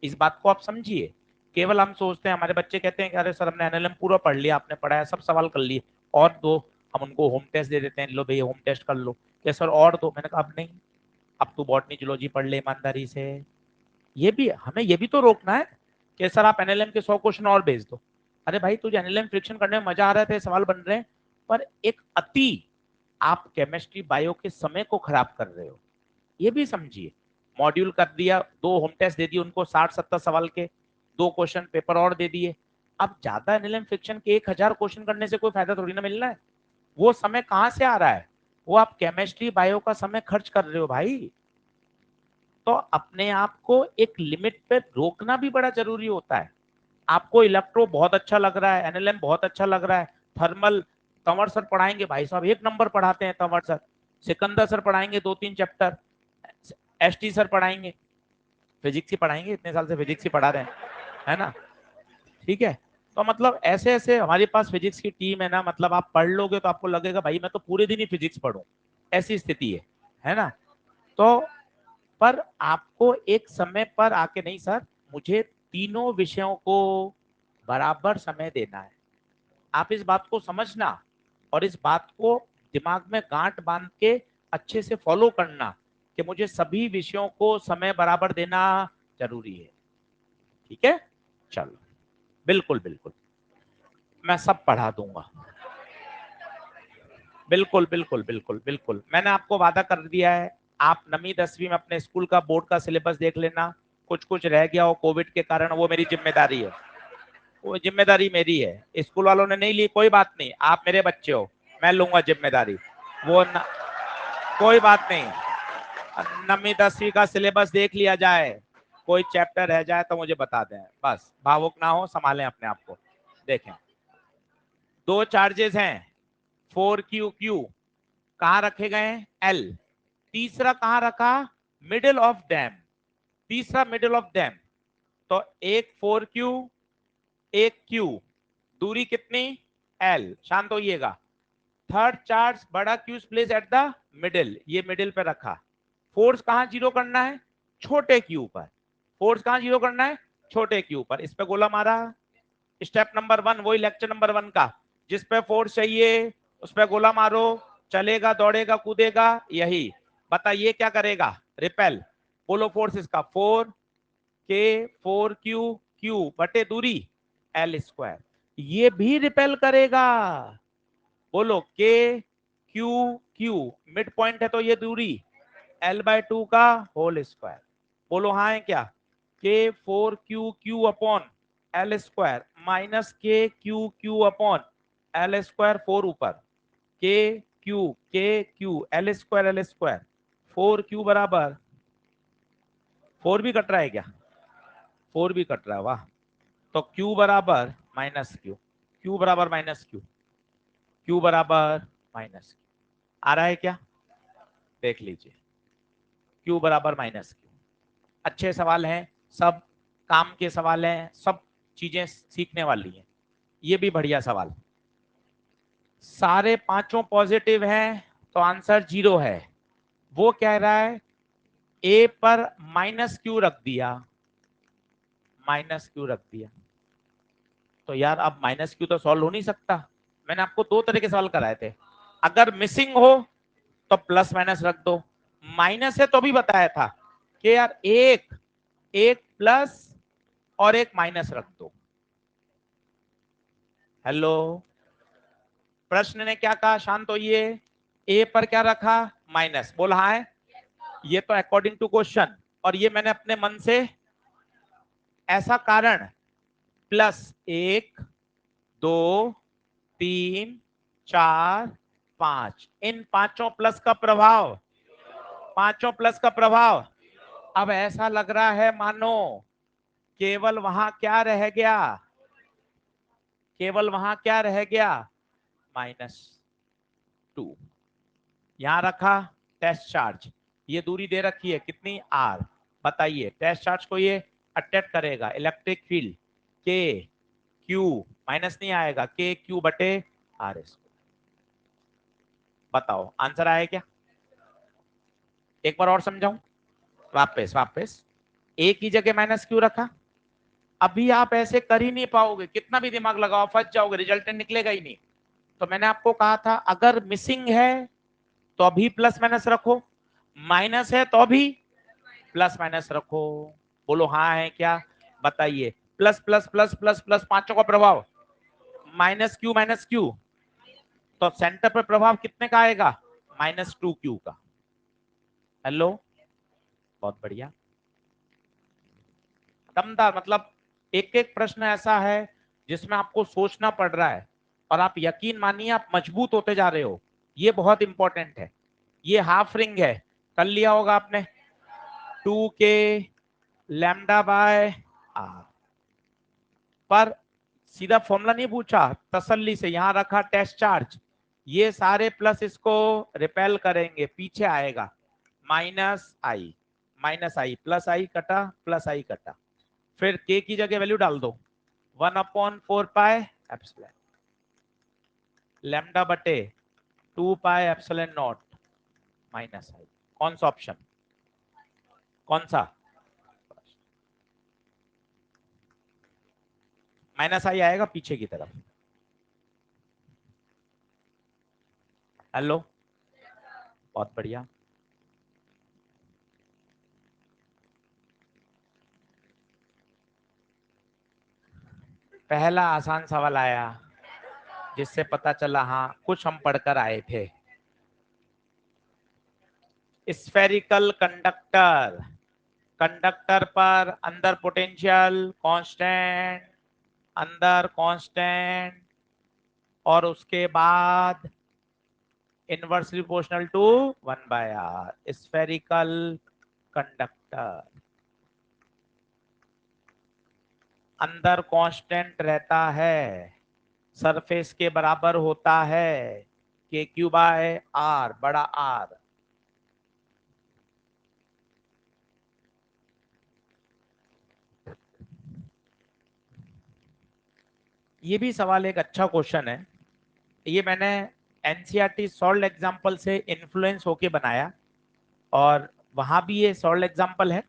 इस बात को आप समझिए। केवल हम सोचते हैं, हमारे बच्चे कहते हैं कि अरे सर हमने एनएलएम पूरा पढ़ लिया, आपने पढ़ाया सब सवाल कर लिए, और दो, हम उनको होम टेस्ट दे देते हैं, लो भैया होम टेस्ट कर लो, क्या सर और दो, मैंने कहा अब नहीं, अब तू बॉटनी जूलॉजी पढ़ ले ईमानदारी से। ये भी हमें ये भी तो रोकना है कि सर आप एनएलएम के 100 क्वेश्चन और भेज दो, अरे भाई तुझे एनएलएम फ्रिक्शन करने में मजा आ रहा है, सवाल बन रहे हैं, पर एक अति आप केमिस्ट्री बायो के समय को खराब कर रहे हो, ये भी समझिए। मॉड्यूल कर दिया, 2 होम टेस्ट दे दिए उनको 60-70 सवाल के, 2 क्वेश्चन पेपर और दे दिए, अब ज्यादा एनएलएम फ्रिक्शन के 1000 क्वेश्चन करने से कोई फायदा थोड़ी ना मिलना है, वो समय कहां से आ रहा है, वो आप केमिस्ट्री बायो का समय खर्च कर रहे हो भाई। तो अपने आप को एक लिमिट पे रोकना भी बड़ा जरूरी होता है। आपको इलेक्ट्रो बहुत अच्छा लग रहा है, एनएलएम बहुत अच्छा लग रहा है, थर्मल कंवर सर पढ़ाएंगे, भाई साहब एक नंबर पढ़ाते हैं कंवर सर, सिकंदर सर पढ़ाएंगे 2-3 चैप्टर, एसटी सर पढ़ाएंगे, फिजिक्स ही पढ़ाएंगे, इतने साल से फिजिक्स ही पढ़ा रहे हैं, है ना, ठीक है। तो मतलब ऐसे ऐसे हमारे पास फिजिक्स की टीम है ना, मतलब आप पढ़ लोगे तो आपको लगेगा भाई मैं तो पूरे दिन ही फिजिक्स पढ़ूं, ऐसी स्थिति है ना। तो पर आपको एक समय पर आके, नहीं सर मुझे तीनों विषयों को बराबर समय देना है, आप इस बात को समझना और इस बात को दिमाग में गांठ बांध के अच्छे से फॉलो करना कि मुझे सभी विषयों को समय बराबर देना जरूरी है, ठीक है। चलो, बिल्कुल बिल्कुल, मैं सब पढ़ा दूंगा, बिल्कुल बिल्कुल बिल्कुल बिल्कुल, मैंने आपको वादा कर दिया है। आप 9वीं 10वीं में अपने स्कूल का बोर्ड का सिलेबस देख लेना, कुछ कुछ रह गया हो कोविड के कारण, वो मेरी जिम्मेदारी है, वो जिम्मेदारी मेरी है, स्कूल वालों ने नहीं ली कोई बात नहीं, आप मेरे बच्चे हो, मैं लूंगा जिम्मेदारी, वो न, कोई बात नहीं। 9वीं 10वीं का सिलेबस देख लिया जाए, कोई चैप्टर रह जाए तो मुझे बता दें, बस भावुक ना हो, संभालें अपने आप को। देखें, दो चार्जेस हैं, 4Q कहाँ रखे गए हैं, L, तीसरा कहाँ रखा, मिडिल ऑफ डैम, तीसरा मिडिल ऑफ डैम, तो एक 4Q एक Q, दूरी कितनी, L, शांत होइएगा। थर्ड चार्ज बड़ा Q place at the middle, ये मिडिल पे रखा, फोर्स कहां जीरो करना है, छोटे Q पर, फोर्स कहां जीरो करना है, छोटे Q पर, इस पे गोला मारा, स्टेप नंबर 1, वही लेक्चर नंबर 1 का, जिस पे फोर्स चाहिए उस पे गोला मारो, चलेगा दौड़ेगा कूदेगा, यही बताइए क्या करेगा, रिपेल, बोलो फोर्स इसका 4K 4Q बटे दूरी L², ये भी रिपेल करेगा, बोलो K Q मिड पॉइंट है तो ये दूरी L/2 का होल स्क्वायर, बोलो हाँ है क्या, K 4Q upon L² minus KQ upon L², 4 ऊपर KQ L² 4Q बराबर 4 भी कट रहा है क्या, 4 भी कट रहा है, वाह, तो Q बराबर माइनस Q बराबर माइनस Q बराबर माइनस आ रहा है क्या, देख लीजिए, Q बराबर माइनस Q, अच्छे सवाल हैं सब, काम के सवाल हैं सब, चीजें सीखने वाली हैं, ये भी बढ़िया सवाल, सारे पांचों पॉजिटिव हैं तो आंसर 0 है, वो कह रहा है ए पर माइनस Q रख दिया, माइनस Q रख दिया, तो यार अब माइनस Q तो सॉल्व हो नहीं सकता, मैंने आपको 2 तरह के सवाल कराए थे, अगर मिसिंग हो तो प्लस माइनस रख दो, माइनस है तो भी बताया था कि यार एक एक प्लस और एक माइनस रख दो, हेलो, प्रश्न ने क्या कहा, शांत होइए, ए पर क्या रखा, माइनस, बोला हाँ है, ये तो अकॉर्डिंग टू क्वेश्चन, और ये मैंने अपने मन से, ऐसा कारण, +1 2 3 4 5, इन पांचों प्लस का प्रभाव, पांचों प्लस का प्रभाव, अब ऐसा लग रहा है मानो केवल वहां क्या रह गया, केवल वहां क्या रह गया, -2, यहां रखा टेस्ट चार्ज, ये दूरी दे रखी है कितनी R, बताइए टेस्ट चार्ज को ये अट्रैक्ट करेगा, electric field K Q, minus नहीं आएगा, KQ बटे RS, बताओ आंसर आया क्या, एक बार और समझाऊं, वापस वापस, ए की जगह माइनस क्यों रखा, अभी आप ऐसे कर ही नहीं पाओगे, कितना भी दिमाग लगाओ फंस जाओगे, रिजल्ट निकलेगा ही नहीं, तो मैंने आपको कहा था अगर मिसिंग है तो अभी प्लस माइनस रखो, माइनस है तो भी प्लस माइनस रखो, बोलो हाँ है क्या, बताइए, plus plus plus plus plus पांचों का प्रभाव, माइनस क्यू, तो सेंटर पर प्रभाव कितने का आएगा, -2Q का, हेलो, बहुत बढ़िया, दमदार, मतलब एक एक प्रश्न ऐसा है जिसमें आपको सोचना पड़ रहा है, और आप यकीन मानिए आप मजबूत होते जा रहे हो, ये बहुत इंपॉर्टेंट है, ये हाफ रिंग है, कर लिया होगा आपने, 2k लैम्डा बाय आर। पर सीधा फॉर्मूला नहीं पूछा, तसल्ली से यहां रखा टेस्ट चार्ज, ये सारे प्लस इसको रिपेल करेंगे, पीछे आएगा माइनस आई प्लस आई कटा, फिर के की जगह वैल्यू डाल दो 1/4 पाई एप्सिलॉन लैम्डा बटे 2 पाई एप्सिलॉन नॉट माइनस आई। कौन सा ऑप्शन, कौन सा? माइनस आई आएगा पीछे की तरफ। हेलो, बहुत बढ़िया। पहला आसान सवाल आया जिससे पता चला हाँ कुछ हम पढ़कर आए थे। स्फेरिकल कंडक्टर, कंडक्टर पर अंदर पोटेंशियल कांस्टेंट, अंदर कांस्टेंट, और उसके बाद inversely proportional to 1/r। Spherical conductor अंदर कांस्टेंट रहता है, सरफेस के बराबर होता है के क्यू बाय आर, बड़ा आर। ये भी सवाल एक अच्छा क्वेश्चन है। ये मैंने एनसीईआरटी सॉल्व एग्जांपल से इन्फ्लुएंस होके बनाया, और वहां भी ये सॉल्व एग्जांपल है,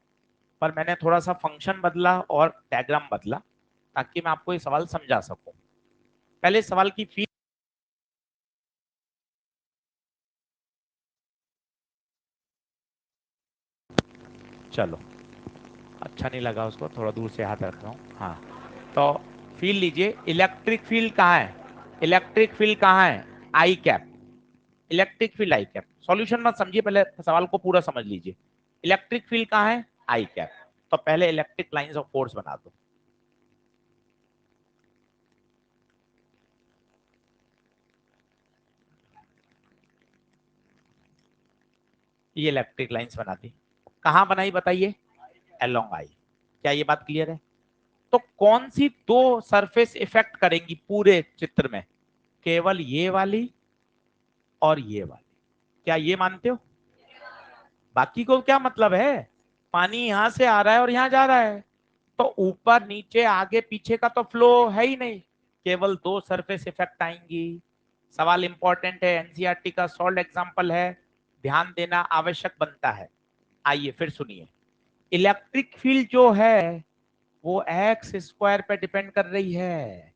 पर मैंने थोड़ा सा फंक्शन बदला और डायग्राम बदला ताकि मैं आपको ये सवाल समझा सकूं। पहले सवाल की फीस, चलो अच्छा नहीं लगा उसको, थोड़ा दूर से हाथ रख रहा हूँ। हाँ, तो फील्ड लीजिए, इलेक्ट्रिक फील्ड कहाँ है? इलेक्ट्रिक फील्ड कहाँ है? आई cap. Electric field I cap. Solution मत समझिए, पहले सवाल को पूरा समझ लीजिए। इलेक्ट्रिक फील्ड कहाँ है? आई कैप। तो पहले इलेक्ट्रिक लाइंस ऑफ फोर्स बना दो। ये इलेक्ट्रिक लाइंस बना दी। कहां बनाई बताइए? अलोंग आई। क्या ये बात क्लियर है? तो कौन सी दो सरफेस इफेक्ट करेंगी पूरे चित्र में? केवल ये वाली और ये वाली। क्या ये मानते हो? बाकी को क्या मतलब है? पानी यहां से आ रहा है और यहां जा रहा है, तो ऊपर नीचे आगे पीछे का तो फ्लो है ही नहीं, केवल दो सरफेस इफेक्ट आएंगी। सवाल इंपॉर्टेंट है, एनसीईआरटी का सॉल्व एग्जांपल है, ध्यान देना आवश्यक बनता है। आइए फिर सुनिए। इलेक्ट्रिक फील्ड जो है वो एक्स स्क्वायर पे डिपेंड कर रही है,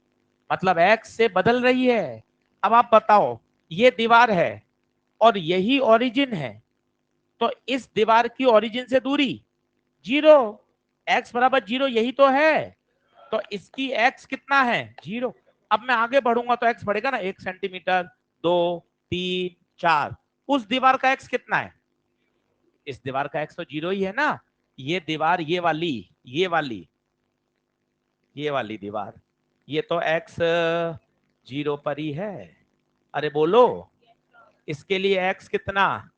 मतलब एक्स से बदल रही है। अब आप बताओ, ये दीवार है और यही ओरिजिन है, तो इस दीवार की ओरिजिन से दूरी 0, एक्स बराबर 0 यही तो है। तो इसकी एक्स कितना है? 0। अब मैं आगे बढ़ूंगा तो एक्स बढ़ेगा ना, 1 सेंटीमीटर, 2, 3, 4। उस दीवार का एक्स कितना है? इस दीवार का एक्स तो 0 ही है ना। ये दीवार, ये वाली दीवार, ये तो एक्स 0 पर ही है। अरे बोलो, इसके लिए एक्स कितना?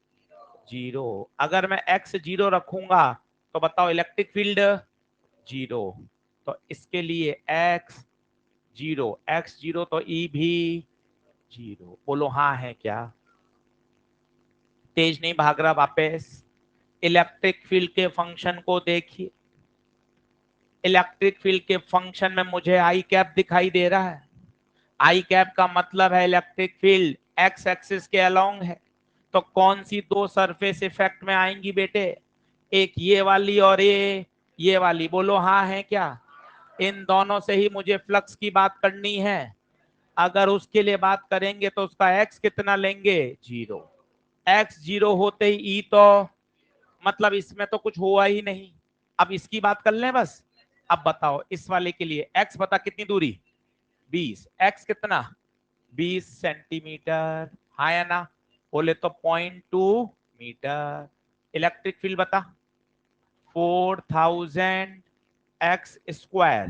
0। अगर मैं एक्स 0 रखूंगा तो बताओ इलेक्ट्रिक फील्ड 0। तो इसके लिए एक्स 0 तो ई भी 0। बोलो हाँ है क्या? तेज नहीं भाग रहा वापस। इलेक्ट्रिक फील्ड के फंक्शन को देखिए। इलेक्ट्रिक फील्ड के फंक्शन में मुझे आई कैप दिखाई दे रहा है। आई कैप का मतलब है इलेक्ट्रिक फील्ड एक्स एक्सिस के अलोंग है। तो कौन सी दो सरफेस इफेक्ट में आएंगी बेटे? एक ये वाली और ये वाली। बोलो हाँ है क्या? इन दोनों से ही मुझे फ्लक्स की बात करनी है। अगर उसके लिए बात करेंगे तो उसका एक्स कितना लेंगे? 0। एक्स 0 होते ही ई तो, मतलब इसमें तो कुछ हुआ ही नहीं। अब इसकी बात कर लें बस। अब बताओ इस वाले के लिए एक्स बता कितनी दूरी? 20। एक्स कितना? 20 सेंटीमीटर। हाँ या ना? बोले तो 0.2 मीटर। इलेक्ट्रिक फील्ड बता? 4000 एक्स स्क्वायर,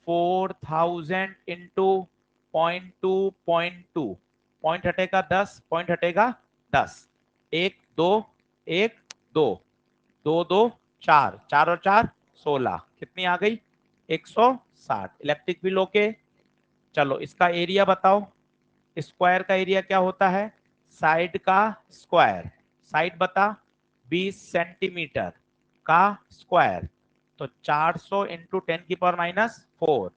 4000 इंटू 0.2, पॉइंट हटेगा 10, पॉइंट हटेगा 10। 1 2, 1 2, 2 2 4, 4 और 4 16, कितनी आ गई 160 इलेक्ट्रिक फील्ड। ओके, चलो इसका एरिया बताओ। स्क्वायर का एरिया क्या होता है, साइड का स्क्वायर। साइड बता 20 सेंटीमीटर का स्क्वायर, तो 400 इंटू 10⁻⁴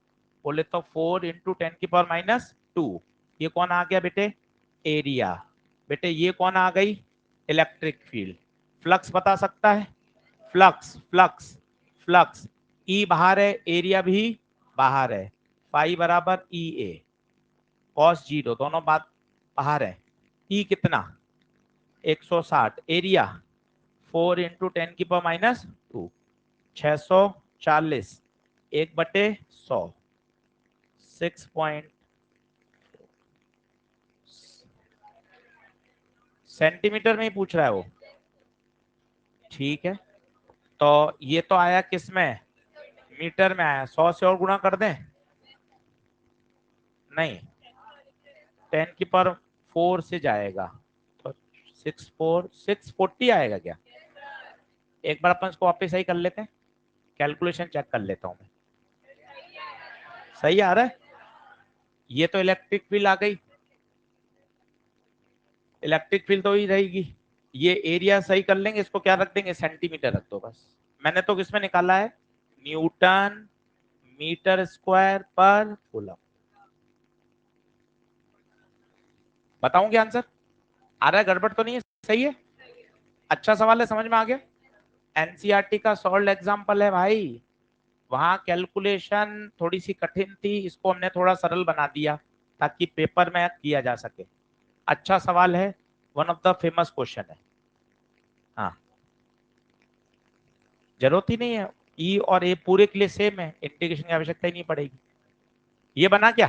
बोले तो 4 इंटू 10⁻²। ये कौन आ गया बेटे, एरिया। बेटे ये कौन आ गई, इलेक्ट्रिक फील्ड। फ्लक्स बता सकता है, फ्लक्स फ्लक्स फ्लक्स, ई बाहर है, एरिया भी बाहर है, फाई बराबर ई ए कॉस 0, दोनों बात बाहर है। ई कितना 160, एरिया 4 इंटू 10⁻², 640, 1/100, 6 सेंटीमीटर में ही पूछ रहा है वो। ठीक है, तो ये तो आया किस में, मीटर में आया। 100 से और गुणा कर दें, नहीं 10⁻⁴ से जाएगा तो 640 आएगा क्या। एक बार अपन इसको वापस सही कर लेते हैं, कैलकुलेशन चेक कर लेता हूं मैं, सही आ रहा है। ये तो इलेक्ट्रिक फील्ड आ गई, इलेक्ट्रिक फील्ड तो ही रहेगी। ये एरिया सही कर लेंगे, इसको क्या रख देंगे, सेंटीमीटर रख दो बस। मैंने तो किसमें निकाला है, न्यूटन मीटर स्क्वायर पर कूलम। बताऊं क्या आंसर आ रहा है, गड़बड़ तो नहीं है, सही है। अच्छा सवाल है, समझ में आ गया। एनसीईआरटी का सॉल्व एग्जांपल है भाई, वहां कैलकुलेशन थोड़ी सी कठिन थी, इसको हमने थोड़ा सरल बना दिया ताकि पेपर में किया जा सके। अच्छा सवाल है, one of the famous question है। हाँ, जरूरत ही नहीं है, ई और ए पूरे के लिए सेम है, इंटीग्रेशन की आवश्यकता ही नहीं पड़ेगी। ये बना क्या,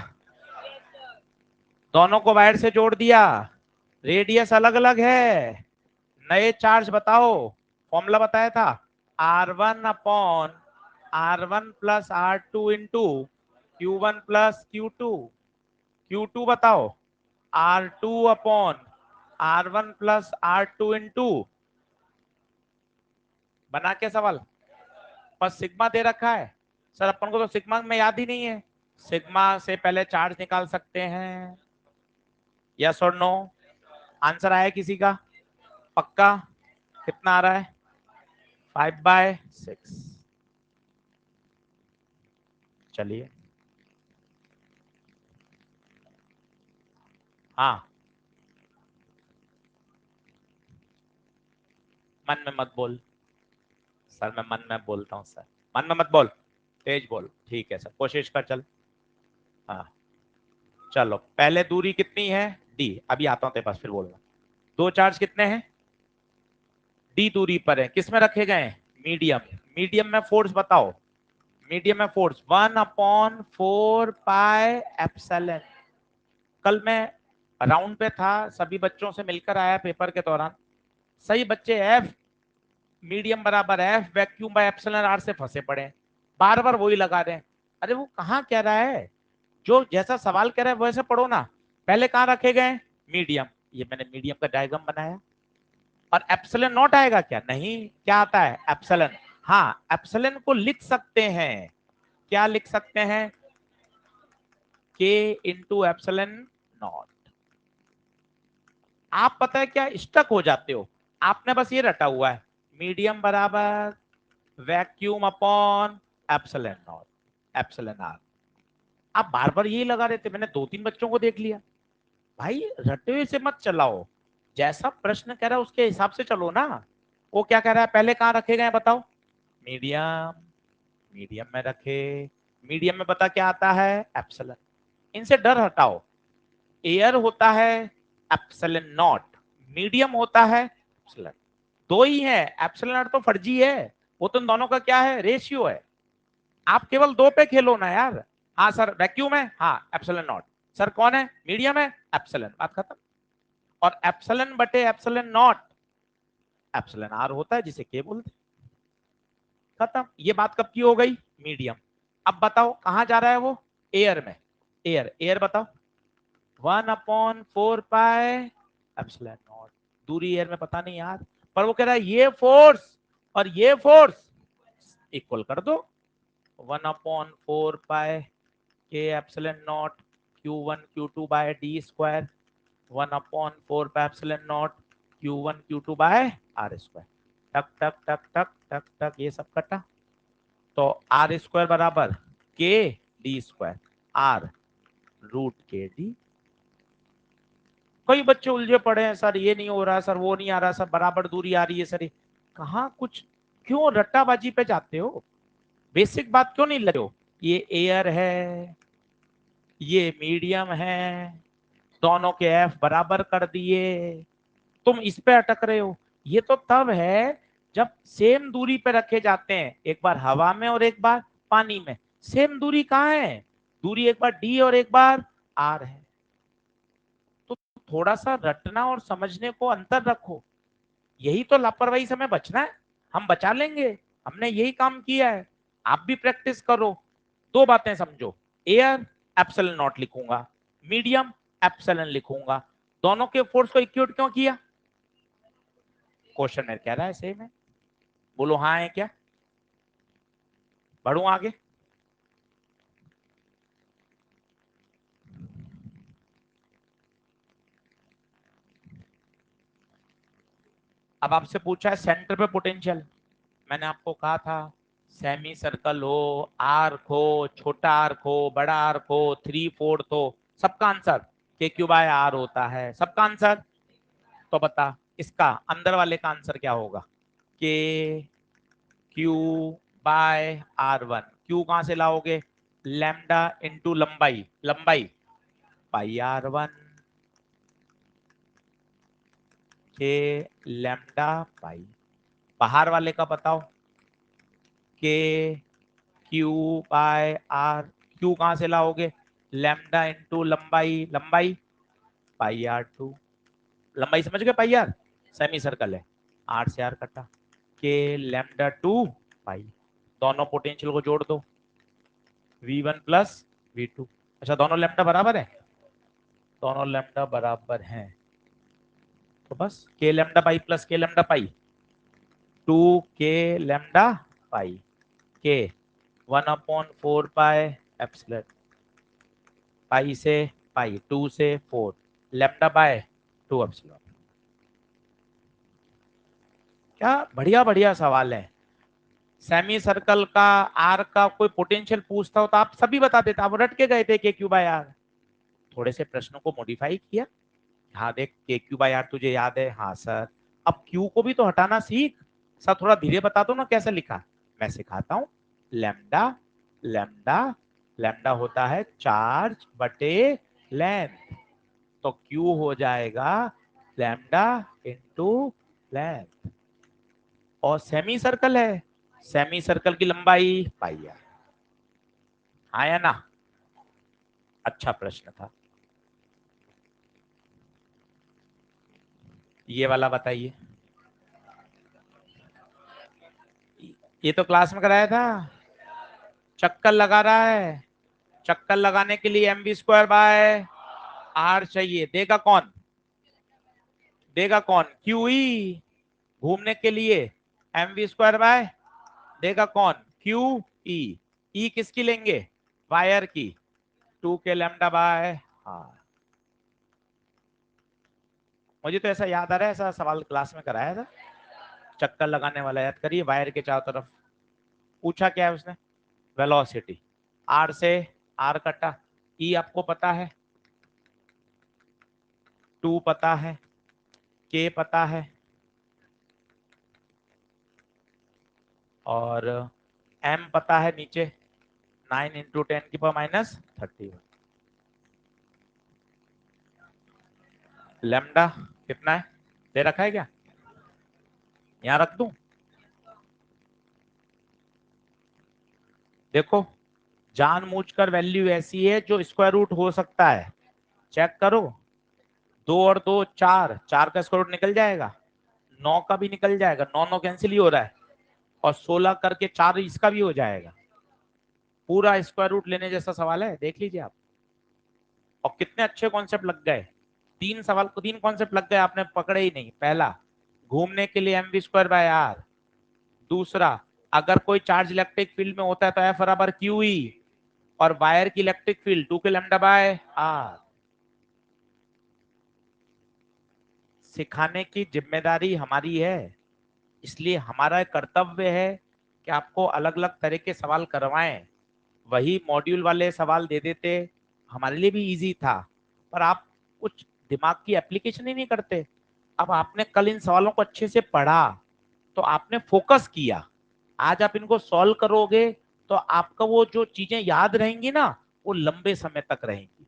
दोनों को वायर से जोड़ दिया, रेडियस अलग अलग है, नए चार्ज बताओ, फॉर्मूला बताया था R1/R1 plus R2 into Q1 plus Q2। Q2 बताओ R2/R1 प्लस R2 इंटू, बना के सवाल, पर सिग्मा दे रखा है। सर अपन को तो सिग्मा में याद ही नहीं है, सिग्मा से पहले चार्ज निकाल सकते हैं, यस और नो। आंसर आया किसी का, पक्का, कितना आ रहा है 5/6। चलिए, हाँ मन में मत बोल सर, मैं मन में बोलता हूँ सर, मन में मत बोल, तेज बोल, ठीक है सर, कोशिश कर चल। हाँ चलो, पहले दूरी कितनी है डी, अभी आता हूँ तेरे पास फिर बोलना। दो चार्ज कितने हैं, डी दूरी पर है, किस में रखे गए हैं, मीडियम। मीडियम में फोर्स बताओ, मीडियम में फोर्स 1/4 पाई एप्सिलॉन। कल मैं राउंड पे था, सभी बच्चों से मिलकर आया पेपर के दौरान, सही बच्चे एफ मीडियम बराबर F vacuum by epsilon r से फंसे पड़े हैं, बार बार वही लगा रहे हैं। अरे वो कहाँ कह रहा है, जो जैसा सवाल कह रहा है वैसे पढ़ो ना। पहले कहाँ रखे गए, मीडियम, ये मैंने मीडियम का डायग्राम बनाया। और एप्सिलॉन नॉट आएगा क्या, नहीं, क्या आता है एप्सिलॉन। हाँ, एप्सिलॉन को लिख सकते हैं, क्या लिख सकते हैं, के इंटू एप्सिलॉन नॉट। आप पता है क्या स्टक हो जाते हो, आपने बस ये रटा हुआ है, मीडियम बराबर vacuum upon epsilon naught, epsilon r. आप बार बार यही लगा रहे थे, मैंने 2-3 बच्चों को देख लिया। भाई रटे हुए से मत चलाओ, जैसा प्रश्न कह रहा है उसके हिसाब से चलो ना। वो क्या कह रहा है, पहले कहाँ रखे गए बताओ, मीडियम, मीडियम में रखे, मीडियम में पता क्या आता है एप्सिलॉन। इनसे डर हटाओ, एयर होता है एप्सिलॉन नॉट, मीडियम होता है एप्सिलॉन, दो ही है, एप्सिलॉन नॉट तो फर्जी है, वो तो दोनों का क्या है, रेशियो है। आप केवल दो पे खेलो ना यार। हाँ सर वैक्यूम है, हाँ एप्सिलॉन नॉट, सर कौन है, मीडियम है, एप्सिलॉन, बात खत्म। और एप्सिलॉन बटे एप्सिलॉन नॉट एप्सिलॉन आर होता है, जिसे के बोलते, खत्म। ये बात कब की हो गई, मीडियम। अब बताओ कहां जा रहा है वो, एयर में, एयर, एयर बताओ 1/4 पाई एप्सिलॉन नॉट, दूरी एयर में पता नहीं यार, पर वो कह रहा है ये फोर्स और ये फोर्स इक्वल कर दो 1/4 पाई के epsilon naught Q1 Q2 by d square 1/4 pi epsilon naught Q1 Q2 by r square. टक टक टक टक टक टक ये सब कटा, तो आर स्क्वायर बराबर के डी स्क्वायर आर रूट के डी। कई बच्चे उलझे पड़े हैं, सर ये नहीं हो रहा, सर वो नहीं आ रहा, सर बराबर दूरी आ रही है, सर कहाँ कुछ, क्यों रट्टाबाजी पे जाते हो? बेसिक बात क्यों नहीं लगे हो? ये एयर है, ये मीडियम है, दोनों के एफ बराबर कर दिए, तुम इस पे अटक रहे हो। ये तो तब है जब सेम दूरी पे रखे जाते हैं, एक बार हवा में और एक बार पानी में। सेम दूरी कहाँ है? दूरी एक बार डी और एक बार आर है। तो थोड़ा सा रटना और समझने को अंतर रखो। यही तो लापरवाही से हमें बचना है, हम बचा लेंगे, हमने यही काम किया है। आप भी प्रैक्टिस करो। दो बातें समझो, एयर एप्सिलॉन नॉट लिखूंगा, मीडियम एप्सिलॉन लिखूंगा, दोनों के फोर्स को इक्वल क्यों किया? क्वेश्चन में कह रहा है सेम है, बोलो हाँ है क्या? बढ़ू आगे। अब आपसे पूछा है सेंटर पे पोटेंशियल। मैंने आपको कहा था सेमी सर्कल हो, आर्क हो, छोटा आर्क हो, बड़ा आर्क हो, 3/4 हो, सबका आंसर के क्यू बाय आर होता है, सबका आंसर। तो बता इसका अंदर वाले का आंसर क्या होगा? के क्यू बाय R1। क्यू कहां से लाओगे? लैम्डा इंटू लंबाई, लंबाई पाई R1 के लैम्डा पाई। बाहर वाले का बताओ, के क्यू बाय आर। क्यू कहां से लाओगे? लैम्डा इंटू लंबाई, लंबाई पाई R2। लंबाई समझ गए? पाई आर सेमी सर्कल है, आर से आर कटा, के लैम्डा 2 पाई। दोनों पोटेंशियल को जोड़ दो, V1 प्लस V2। अच्छा दोनों लैम्डा बराबर है, दोनों लैम्डा बराबर हैं, तो बस के लैम्डा पाई प्लस के लैम्डा पाई 2 के लैम्डा पाई के 1/4 पाई एप्सिलॉन पाई से पाई 2 से 4 लैम्डा बाय 2 एप्सिलॉन। क्या बढ़िया बढ़िया सवाल है। सेमी सर्कल का आर का कोई पोटेंशियल पूछता हो तो आप सभी बता देते, आप रट के गए थे के क्यू बाय आर। थोड़े से प्रश्नों को मॉडिफाई किया। हाँ देख के क्यू बाय आर तुझे याद है? हाँ सर। अब क्यू को भी तो हटाना सीख। सर थोड़ा धीरे बता दो ना कैसे लिखा। मैं सिखाता हूँ। लैम्डा लैम्डा लैम्डा होता है चार्ज बटे लेंथ, तो क्यू हो जाएगा लैम्डा इंटू लेंथ। और सेमी सर्कल है, सेमी सर्कल की लंबाई पाई है। आया ना? अच्छा प्रश्न था। ये वाला बताइए। ये तो क्लास में कराया था। चक्कर लगा रहा है, चक्कर लगाने के लिए mv² बाय आर चाहिए। देगा कौन? देगा कौन? QE। घूमने के लिए mv² बाय देगा कौन? QE। ई किसकी लेंगे? वायर की 2 के लैम्डा बाय आर। मुझे तो ऐसा याद आ रहा है, ऐसा सवाल क्लास में कराया था। चक्कर लगाने वाला याद करिए, वायर के चारों तरफ। पूछा क्या है उसने? वेलोसिटी। आर से आर कटा, ई आपको पता है, 2 पता है, के पता है, और एम पता है नीचे 9 × 10⁻³ लैम्डा कितना है? दे रखा है क्या? यहां रख दूं? देखो जानबूझकर वैल्यू ऐसी है जो स्क्वायर रूट हो सकता है। चेक करो, 2 और 2 4, 4 का स्क्वायर रूट निकल जाएगा, 9 का भी निकल जाएगा, 9 9 कैंसिल ही हो रहा है, और 16 करके 4 इसका भी हो जाएगा। पूरा स्क्वायर रूट लेने जैसा सवाल है, देख लीजिए आप। और कितने अच्छे कॉन्सेप्ट लग गए। 3 सवाल को 3 कॉन्सेप्ट लग गए, आपने पकड़े ही नहीं। पहला, घूमने के लिए mv² बाय आर। दूसरा, अगर कोई चार्ज इलेक्ट्रिक फील्ड में होता है तो F बराबर QE, और वायर की इलेक्ट्रिक फील्ड 2 के लैम्डा बाय R। सिखाने की जिम्मेदारी हमारी है, इसलिए हमारा कर्तव्य है कि आपको अलग अलग तरह के सवाल करवाएं। वही मॉड्यूल वाले सवाल दे देते, हमारे लिए भी इजी था, पर आप कुछ दिमाग की एप्लीकेशन ही नहीं करते। अब आपने कल इन सवालों को अच्छे से पढ़ा तो आपने फोकस किया, आज आप इनको सॉल्व करोगे तो आपका वो जो चीजें याद रहेंगी ना, वो लंबे समय तक रहेंगी।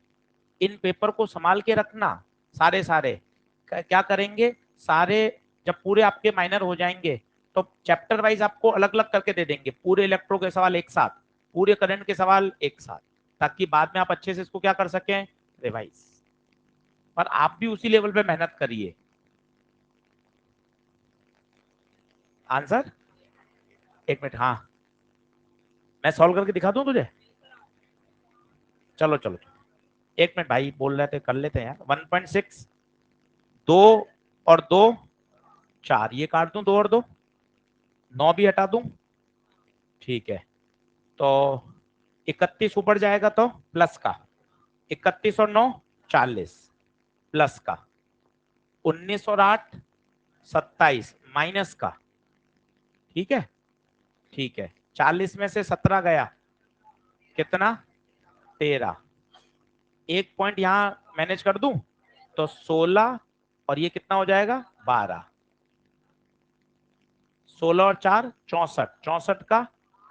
इन पेपर को संभाल के रखना। सारे सारे क्या करेंगे, सारे जब पूरे आपके माइनर हो जाएंगे तो चैप्टर वाइज आपको अलग अलग करके दे देंगे, पूरे इलेक्ट्रो के सवाल एक साथ, पूरे करंट के सवाल एक साथ, ताकि बाद में आप अच्छे से इसको क्या कर सकें, रिवाइज। पर आप भी उसी लेवल पे मेहनत करिए। आंसर एक मिनट, हाँ मैं सॉल्व करके दिखा दूं तुझे। चलो चलो एक मिनट, भाई बोल रहे थे कर लेते हैं यार। 1.6, 2 और 2 4, ये काट दूं, 2 और 2 9 भी हटा दूं, ठीक है। तो 31 ऊपर जाएगा तो प्लस का, 31 और 9 40, प्लस का 19 और 8 27, माइनस का, ठीक है। ठीक है, 40 में से 17 गया, कितना, 13। एक पॉइंट यहां मैनेज कर दूं तो 16, और ये कितना हो जाएगा, 12। 16 और 4 64, 64 का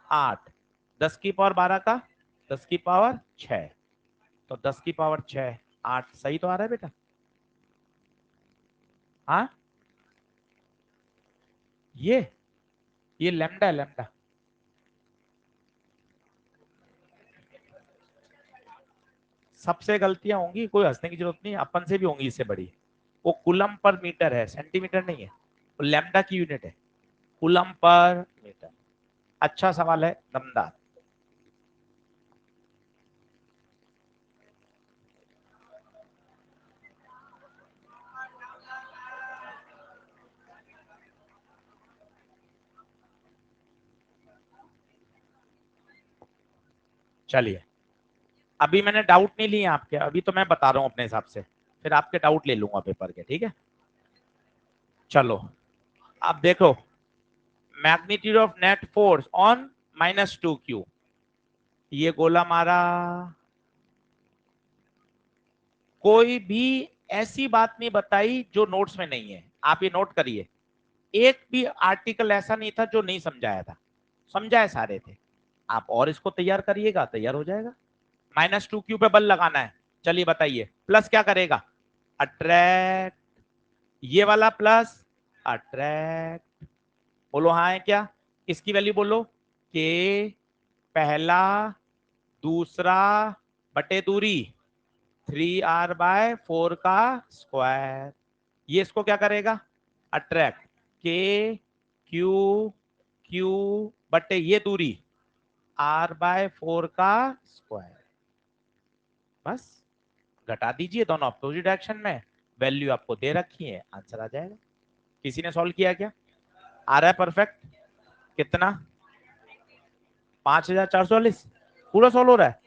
8, 10 की पावर 12 का 10 की पावर 6, तो 10 की पावर 6 8, सही तो आ रहा है बेटा। हाँ, ये लैम्डा है, लैम्डा। सबसे गलतियां होंगी, कोई हंसने की जरूरत नहीं, अपन से भी होंगी इससे बड़ी। वो कुलम पर मीटर है, सेंटीमीटर नहीं है, वो लैम्डा की यूनिट है, कुलम पर मीटर। अच्छा सवाल है, दमदार। चलिए, अभी मैंने डाउट नहीं लिए आपके, अभी तो मैं बता रहा हूँ अपने हिसाब से, फिर आपके डाउट ले लूंगा पेपर के, ठीक है। चलो अब देखो, magnitude of net force on -2Q, ये गोला मारा। कोई भी ऐसी बात नहीं बताई जो नोट्स में नहीं है, आप ये नोट करिए। एक भी आर्टिकल ऐसा नहीं था जो नहीं समझाया था, समझाए सारे थे। आप और इसको तैयार करिएगा, तैयार हो जाएगा। -2Q पे बल लगाना है, चलिए बताइए। प्लस क्या करेगा, अट्रैक्ट, ये वाला प्लस अट्रैक्ट। बोलो हाँ है क्या, इसकी वैल्यू बोलो, के पहला दूसरा बटे दूरी 3R/4 का स्क्वायर। ये इसको क्या करेगा, अट्रैक्ट, के क्यू क्यू बटे ये दूरी R/4 का स्क्वायर। बस घटा दीजिए दोनों अपोजिट डायरेक्शन में, वैल्यू आपको दे रखी है, आंसर आ जाएगा। किसी ने सॉल्व किया क्या, आ रहा है परफेक्ट, कितना, 5440, पूरा सॉल्व हो रहा है।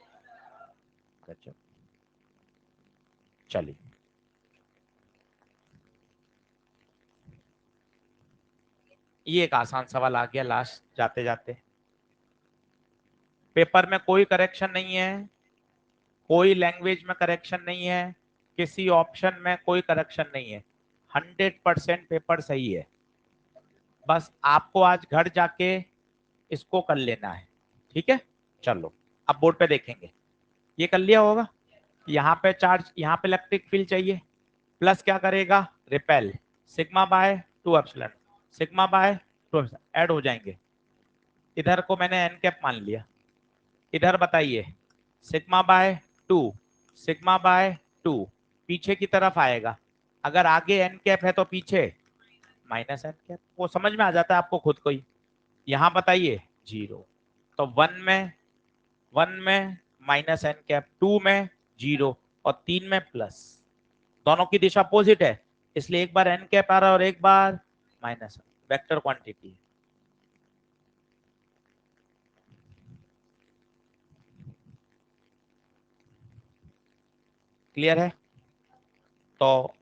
अच्छा चलिए, ये एक आसान सवाल आ गया लास्ट जाते जाते। पेपर में कोई करेक्शन नहीं है, कोई लैंग्वेज में करेक्शन नहीं है, किसी ऑप्शन में कोई करेक्शन नहीं है, 100% पेपर सही है। बस आपको आज घर जाके इसको कर लेना है, ठीक है। चलो अब बोर्ड पे देखेंगे, ये कर लिया होगा। यहाँ पे चार्ज, यहाँ पे इलेक्ट्रिक फील्ड चाहिए, प्लस क्या करेगा, रिपेल, सिग्मा/2 एप्सिलॉन, सिग्मा/2 ऐड हो जाएंगे। इधर को मैंने एन कैप मान लिया, इधर बताइए, सिग्मा/2, सिग्मा/2 पीछे की तरफ आएगा, अगर आगे एन कैप है तो पीछे -एन कैप, वो समझ में आ जाता है आपको खुद को ही। यहाँ बताइए 0, तो 1 में -एन कैप, 2 में 0, और 3 में प्लस। दोनों की दिशा अपोजिट है, इसलिए एक बार एन कैप आ रहा है और एक बार माइनस, वेक्टर क्वांटिटी। क्लियर है? तो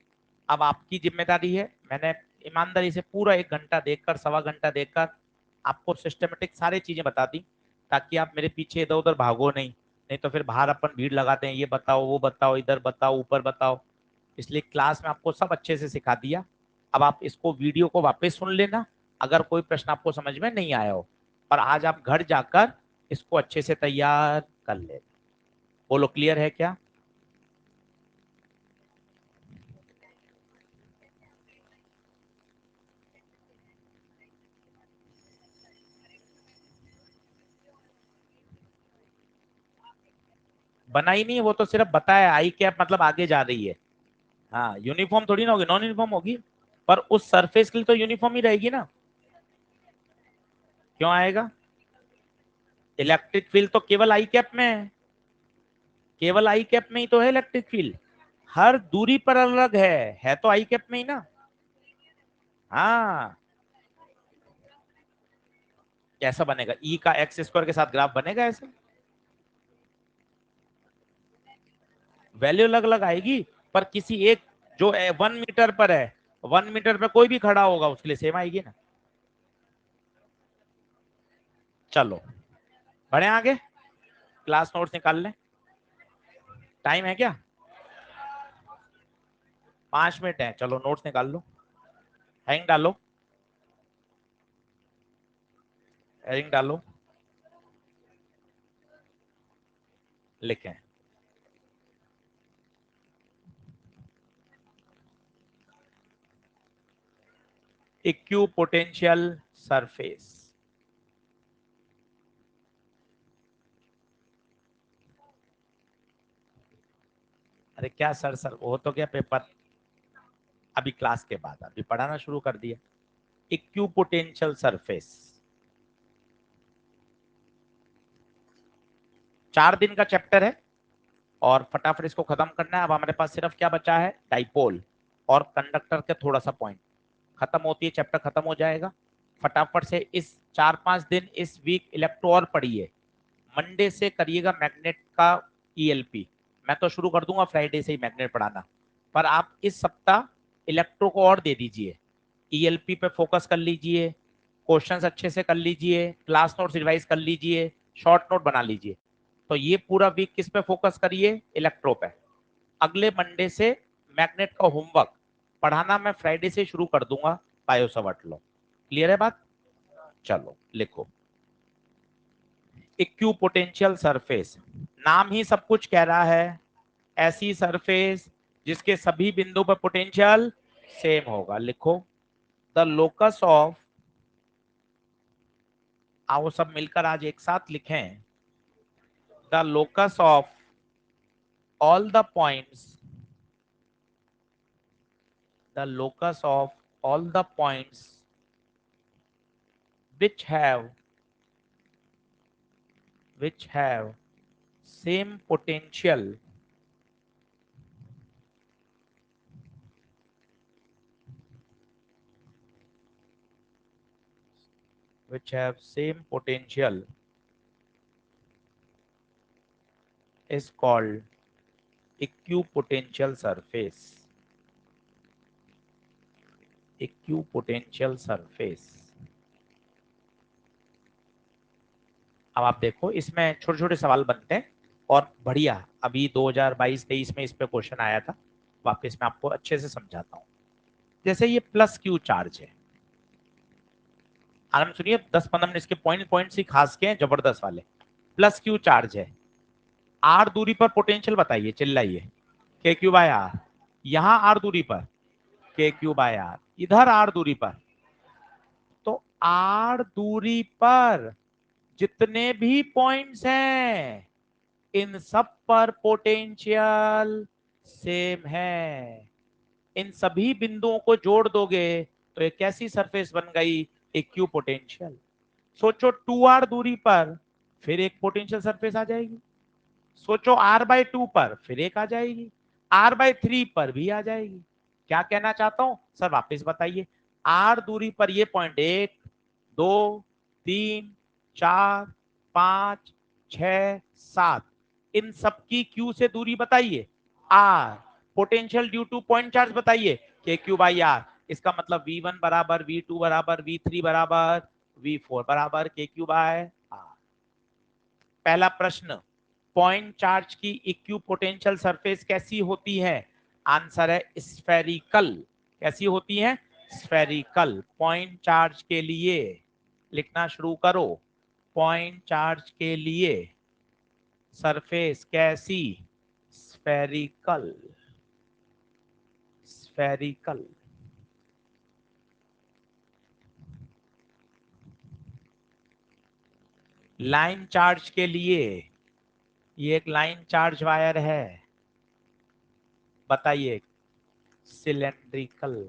अब आपकी जिम्मेदारी है, मैंने ईमानदारी से पूरा 1 घंटा देखकर, 1.25 घंटा देखकर आपको सिस्टमेटिक सारी चीजें बता दी, ताकि आप मेरे पीछे इधर उधर भागो नहीं। नहीं तो फिर बाहर अपन भीड़ लगाते हैं, ये बताओ वो बताओ, इधर बताओ ऊपर बताओ। इसलिए क्लास में आपको सब अच्छे से सिखा दिया। अब आप इसको वीडियो को वापस सुन लेना, अगर कोई प्रश्न आपको समझ में नहीं आया हो, और आज आप घर जाकर इसको अच्छे से तैयार कर ले। बोलो क्लियर है क्या? बना ही नहीं है, वो तो सिर्फ बताया आई कैप मतलब आगे जा रही है। हाँ, यूनिफॉर्म थोड़ी ना होगी, नॉन यूनिफॉर्म होगी, पर उस सरफेस के लिए तो यूनिफॉर्म ही रहेगी ना। क्यों आएगा? इलेक्ट्रिक फील्ड तो केवल आई कैप में है, केवल आई कैप में ही तो है इलेक्ट्रिक फील्ड। हर दूरी पर अलग है तो आई कैप में ही ना। हाँ, कैसा बनेगा? ई का एक्स स्क्वायर के साथ ग्राफ बनेगा ऐसे? वैल्यू अलग अलग आएगी, पर किसी एक जो 1 मीटर पर है, 1 मीटर पर कोई भी खड़ा होगा उसके लिए सेम आएगी ना। चलो बढ़े आगे, क्लास नोट्स निकाल लें। टाइम है क्या? 5 मिनट है, चलो नोट्स निकाल लो। हैंग डालो, हैंग डालो, लिखें। Equipotential surface. अरे क्या सर, सर वो तो क्या पेपर अभी क्लास के बाद अभी पढ़ाना शुरू कर दिया। इक्विपोटेंशियल सरफेस 4 दिन का चैप्टर है, और फटाफट इसको खत्म करना है। अब हमारे पास सिर्फ क्या बचा है? डाइपोल और कंडक्टर के थोड़ा सा पॉइंट, खत्म होती है चैप्टर, खत्म हो जाएगा। फटाफट से इस 4-5 दिन इस वीक इलेक्ट्रो और पढ़िए। मंडे से करिएगा मैग्नेट का ईएलपी, मैं तो शुरू कर दूंगा फ्राइडे से ही मैग्नेट पढ़ाना, पर आप इस सप्ताह इलेक्ट्रो को और दे दीजिए। ईएलपी पे फोकस कर लीजिए, क्वेश्चंस अच्छे से कर लीजिए, क्लास नोट्स रिवाइज कर लीजिए, शॉर्ट नोट बना लीजिए। तो ये पूरा वीक किस पे फोकस करिए? इलेक्ट्रो पे। अगले मंडे से मैग्नेट का होमवर्क पढ़ाना मैं फ्राइडे से शुरू कर दूंगा, बायो सवट लो। क्लियर है बात? चलो लिखो, इक्विपोटेंशियल सरफेस, नाम ही सब कुछ कह रहा है। ऐसी सरफेस जिसके सभी बिंदु पर पोटेंशियल सेम होगा। लिखो, द लोकस ऑफ, आओ सब मिलकर आज एक साथ लिखें, the locus of all the points, the locus of all the points which have which have same potential which have same potential is called equipotential surface, equipotential surface। अब आप देखो इसमें छोटे छोटे सवाल बनते हैं, और बढ़िया अभी 2022-23 में इस पे क्वेश्चन आया था, वापस मैं आपको अच्छे से समझाता हूँ। जैसे ये प्लस क्यू चार्ज है, आराम सुनिए, 10-15 मिनट इसके पॉइंट पॉइंट ही खास के हैं, जबरदस्त वाले। प्लस क्यू चार्ज है, आर दूरी पर पोटेंशियल बताइए, चिल्लाइए। के क्यू बाय आर, यहां आर दूरी पर के क्यू बाय आर, इधर आर दूरी पर। तो आर दूरी पर जितने भी पॉइंट्स हैं, इन सब पर पोटेंशियल सेम है। इन सभी बिंदुओं को जोड़ दोगे तो एक कैसी सरफेस बन गई? इक्यू पोटेंशियल। सोचो 2r दूरी पर फिर एक पोटेंशियल सरफेस आ जाएगी, सोचो r/2 पर फिर एक आ जाएगी, r/3 पर भी आ जाएगी। क्या कहना चाहता हूं सर, वापस बताइए। r दूरी पर ये पॉइंट 1, 2, 3, 4, 5, 6, 7, इन सबकी q से दूरी बताइए। R. Potential due to point charge बताइए, के क्यू बाई आर। इसका मतलब V1 बराबर V2 बराबर V3 बराबर V4 बराबर के क्यू बाय आर। पहला प्रश्न, पॉइंट चार्ज की इक्यू पोटेंशियल सरफेस कैसी होती है? आंसर है स्फेरिकल। कैसी होती है? स्फेरिकल। पॉइंट चार्ज के लिए लिखना शुरू करो। पॉइंट चार्ज के लिए सरफेस कैसी? स्फेरिकल। स्फेरिकल। लाइन चार्ज के लिए, ये एक लाइन चार्ज वायर है, बताइए। सिलेंड्रिकल।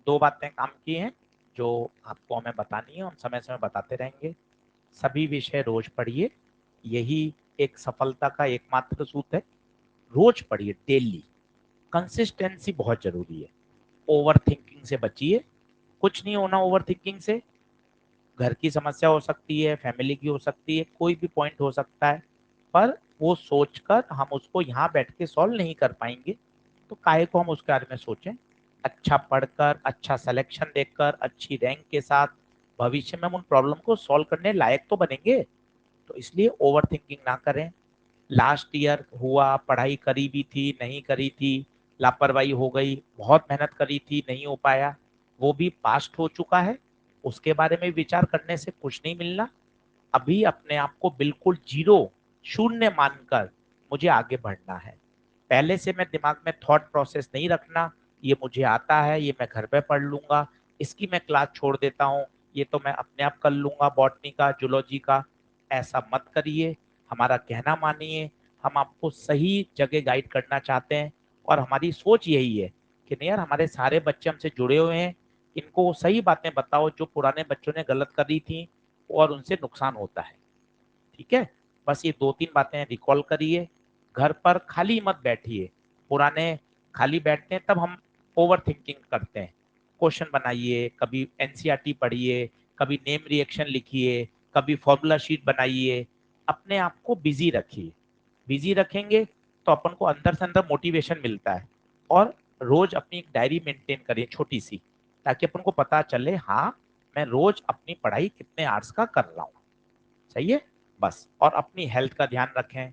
दो बातें काम की हैं जो आपको हमें बतानी है, हम समय समय बताते रहेंगे। सभी विषय रोज पढ़िए, यही एक सफलता का एकमात्र सूत्र है। रोज पढ़िए, डेली। कंसिस्टेंसी बहुत जरूरी है। ओवर थिंकिंग से बचिए। कुछ नहीं होना ओवर थिंकिंग से। घर की समस्या हो सकती है, फैमिली की हो सकती है, कोई भी पॉइंट हो सकता है, पर वो सोचकर हम उसको यहाँ बैठ के सॉल्व नहीं कर पाएंगे, तो काहे को हम उसके बारे में सोचें। अच्छा पढ़कर, अच्छा सिलेक्शन देखकर, अच्छी रैंक के साथ भविष्य में हम उन प्रॉब्लम को सॉल्व करने लायक तो बनेंगे। तो इसलिए ओवर थिंकिंग ना करें। लास्ट ईयर हुआ, पढ़ाई करी भी थी, नहीं करी थी, लापरवाही हो गई, बहुत मेहनत करी थी, नहीं हो पाया, वो भी पास्ट हो चुका है। उसके बारे में विचार करने से कुछ नहीं मिलना। अभी अपने आप को बिल्कुल जीरो, शून्य मानकर मुझे आगे बढ़ना है। पहले से मैं दिमाग में थॉट प्रोसेस नहीं रखना, ये मुझे आता है, ये मैं घर पे पढ़ लूंगा, इसकी मैं क्लास छोड़ देता हूँ, ये तो मैं अपने आप कर लूंगा, बॉटनी का, जूलॉजी का। ऐसा मत करिए, हमारा कहना मानिए। हम आपको सही जगह गाइड करना चाहते हैं, और हमारी सोच यही है कि नहीं यार, हमारे सारे बच्चे हमसे जुड़े हुए हैं, इनको सही बातें बताओ जो पुराने बच्चों ने गलत करी थी और उनसे नुकसान होता है। ठीक है, बस ये दो तीन बातें रिकॉल करिए। घर पर खाली मत बैठिए। पुराने खाली बैठते हैं तब हम ओवर थिंकिंग करते हैं। क्वेश्चन बनाइए, कभी एनसीईआरटी पढ़िए, कभी नेम रिएक्शन लिखिए, कभी फॉर्मूला शीट बनाइए। अपने आप को बिजी रखिए। बिजी रखेंगे तो अपन को अंदर से अंदर मोटिवेशन मिलता है। और रोज अपनी एक डायरी मेंटेन करिए छोटी सी, ताकि अपन को पता चले हाँ, मैं रोज अपनी पढ़ाई कितने आवर्स का कर रहा हूँ। सही है। बस, और अपनी हेल्थ का ध्यान रखें।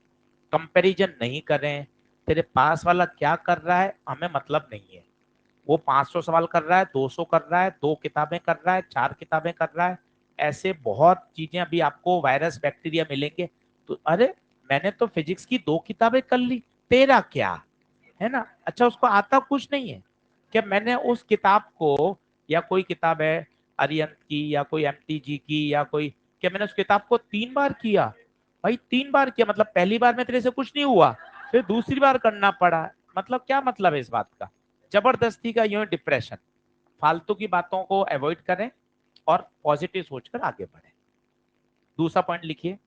कंपैरिजन नहीं करें। तेरे पास वाला क्या कर रहा है हमें मतलब नहीं है। वो 500 सवाल कर रहा है, 200 कर रहा है, 2 किताबें कर रहा है, 4 किताबें कर रहा है, ऐसे बहुत चीजें अभी आपको वायरस बैक्टीरिया मिलेंगे। तो अरे, मैंने तो फिजिक्स की 2 किताबें कर ली, तेरा क्या है ना? अच्छा, उसको आता कुछ नहीं है। क्या मैंने उस किताब को, या कोई किताब है अरिहंत की या कोई एमटीजी की या कोई, क्या मैंने उस किताब को 3 बार किया? भाई 3 बार किया मतलब पहली बार में तेरे से कुछ नहीं हुआ, फिर दूसरी बार करना पड़ा, मतलब क्या मतलब है इस बात का? जबरदस्ती का यूं डिप्रेशन। फालतू की बातों को अवॉइड करें और पॉजिटिव सोचकर आगे बढ़ें। दूसरा पॉइंट लिखिए।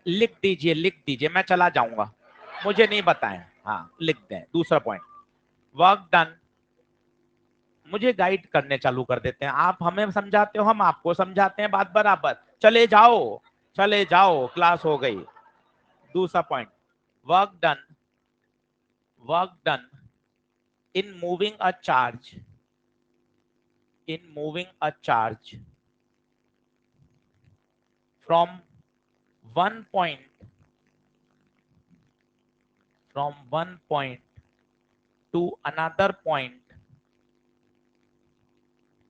लिख दीजिए, लिख दीजिए, मैं चला जाऊंगा, मुझे नहीं बताएं। हाँ, लिख दें दूसरा पॉइंट। Work done. मुझे गाइड करने चालू कर देते हैं, आप हमें समझाते हो, हम आपको समझाते हैं, बात बराबर। चले जाओ, चले जाओ, क्लास हो गई। दूसरा point, work done. Work done in moving a charge, in moving a charge from one point, from one point to another point,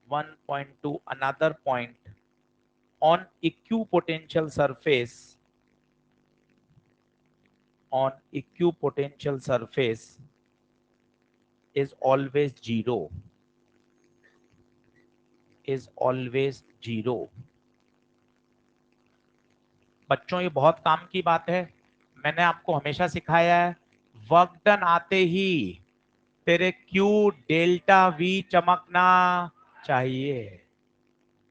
one point to another point on equipotential surface, on equipotential surface is always zero, is always zero। बच्चों, ये बहुत काम की बात है। मैंने आपको हमेशा सिखाया है, वर्क डन आते ही तेरे क्यू डेल्टा वी चमकना चाहिए,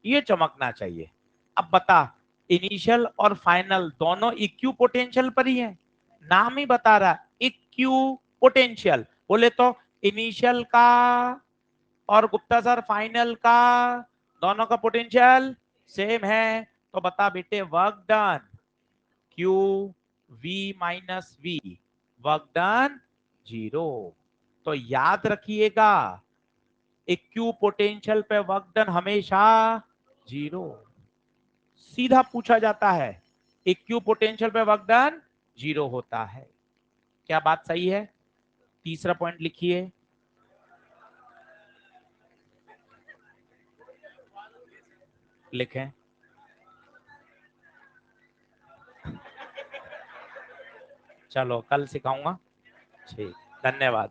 ये चमकना चाहिए। अब बता, इनिशियल और फाइनल दोनों इक्यू पोटेंशियल पर ही है, नाम ही बता रहा इक्यू पोटेंशियल। बोले तो इनिशियल का और गुप्ता सर फाइनल का दोनों का पोटेंशियल सेम है, तो बता बेटे work done q V minus V, work done zero. तो याद रखिएगा इक्यू पोटेंशियल पे वर्क डन हमेशा जीरो, सीधा पूछा जाता है इक्यू पोटेंशियल पे वर्क डन जीरो होता है। क्या बात सही है? तीसरा पॉइंट लिखिए। लिखें। चलो कल सिखाऊंगा। ठीक, धन्यवाद।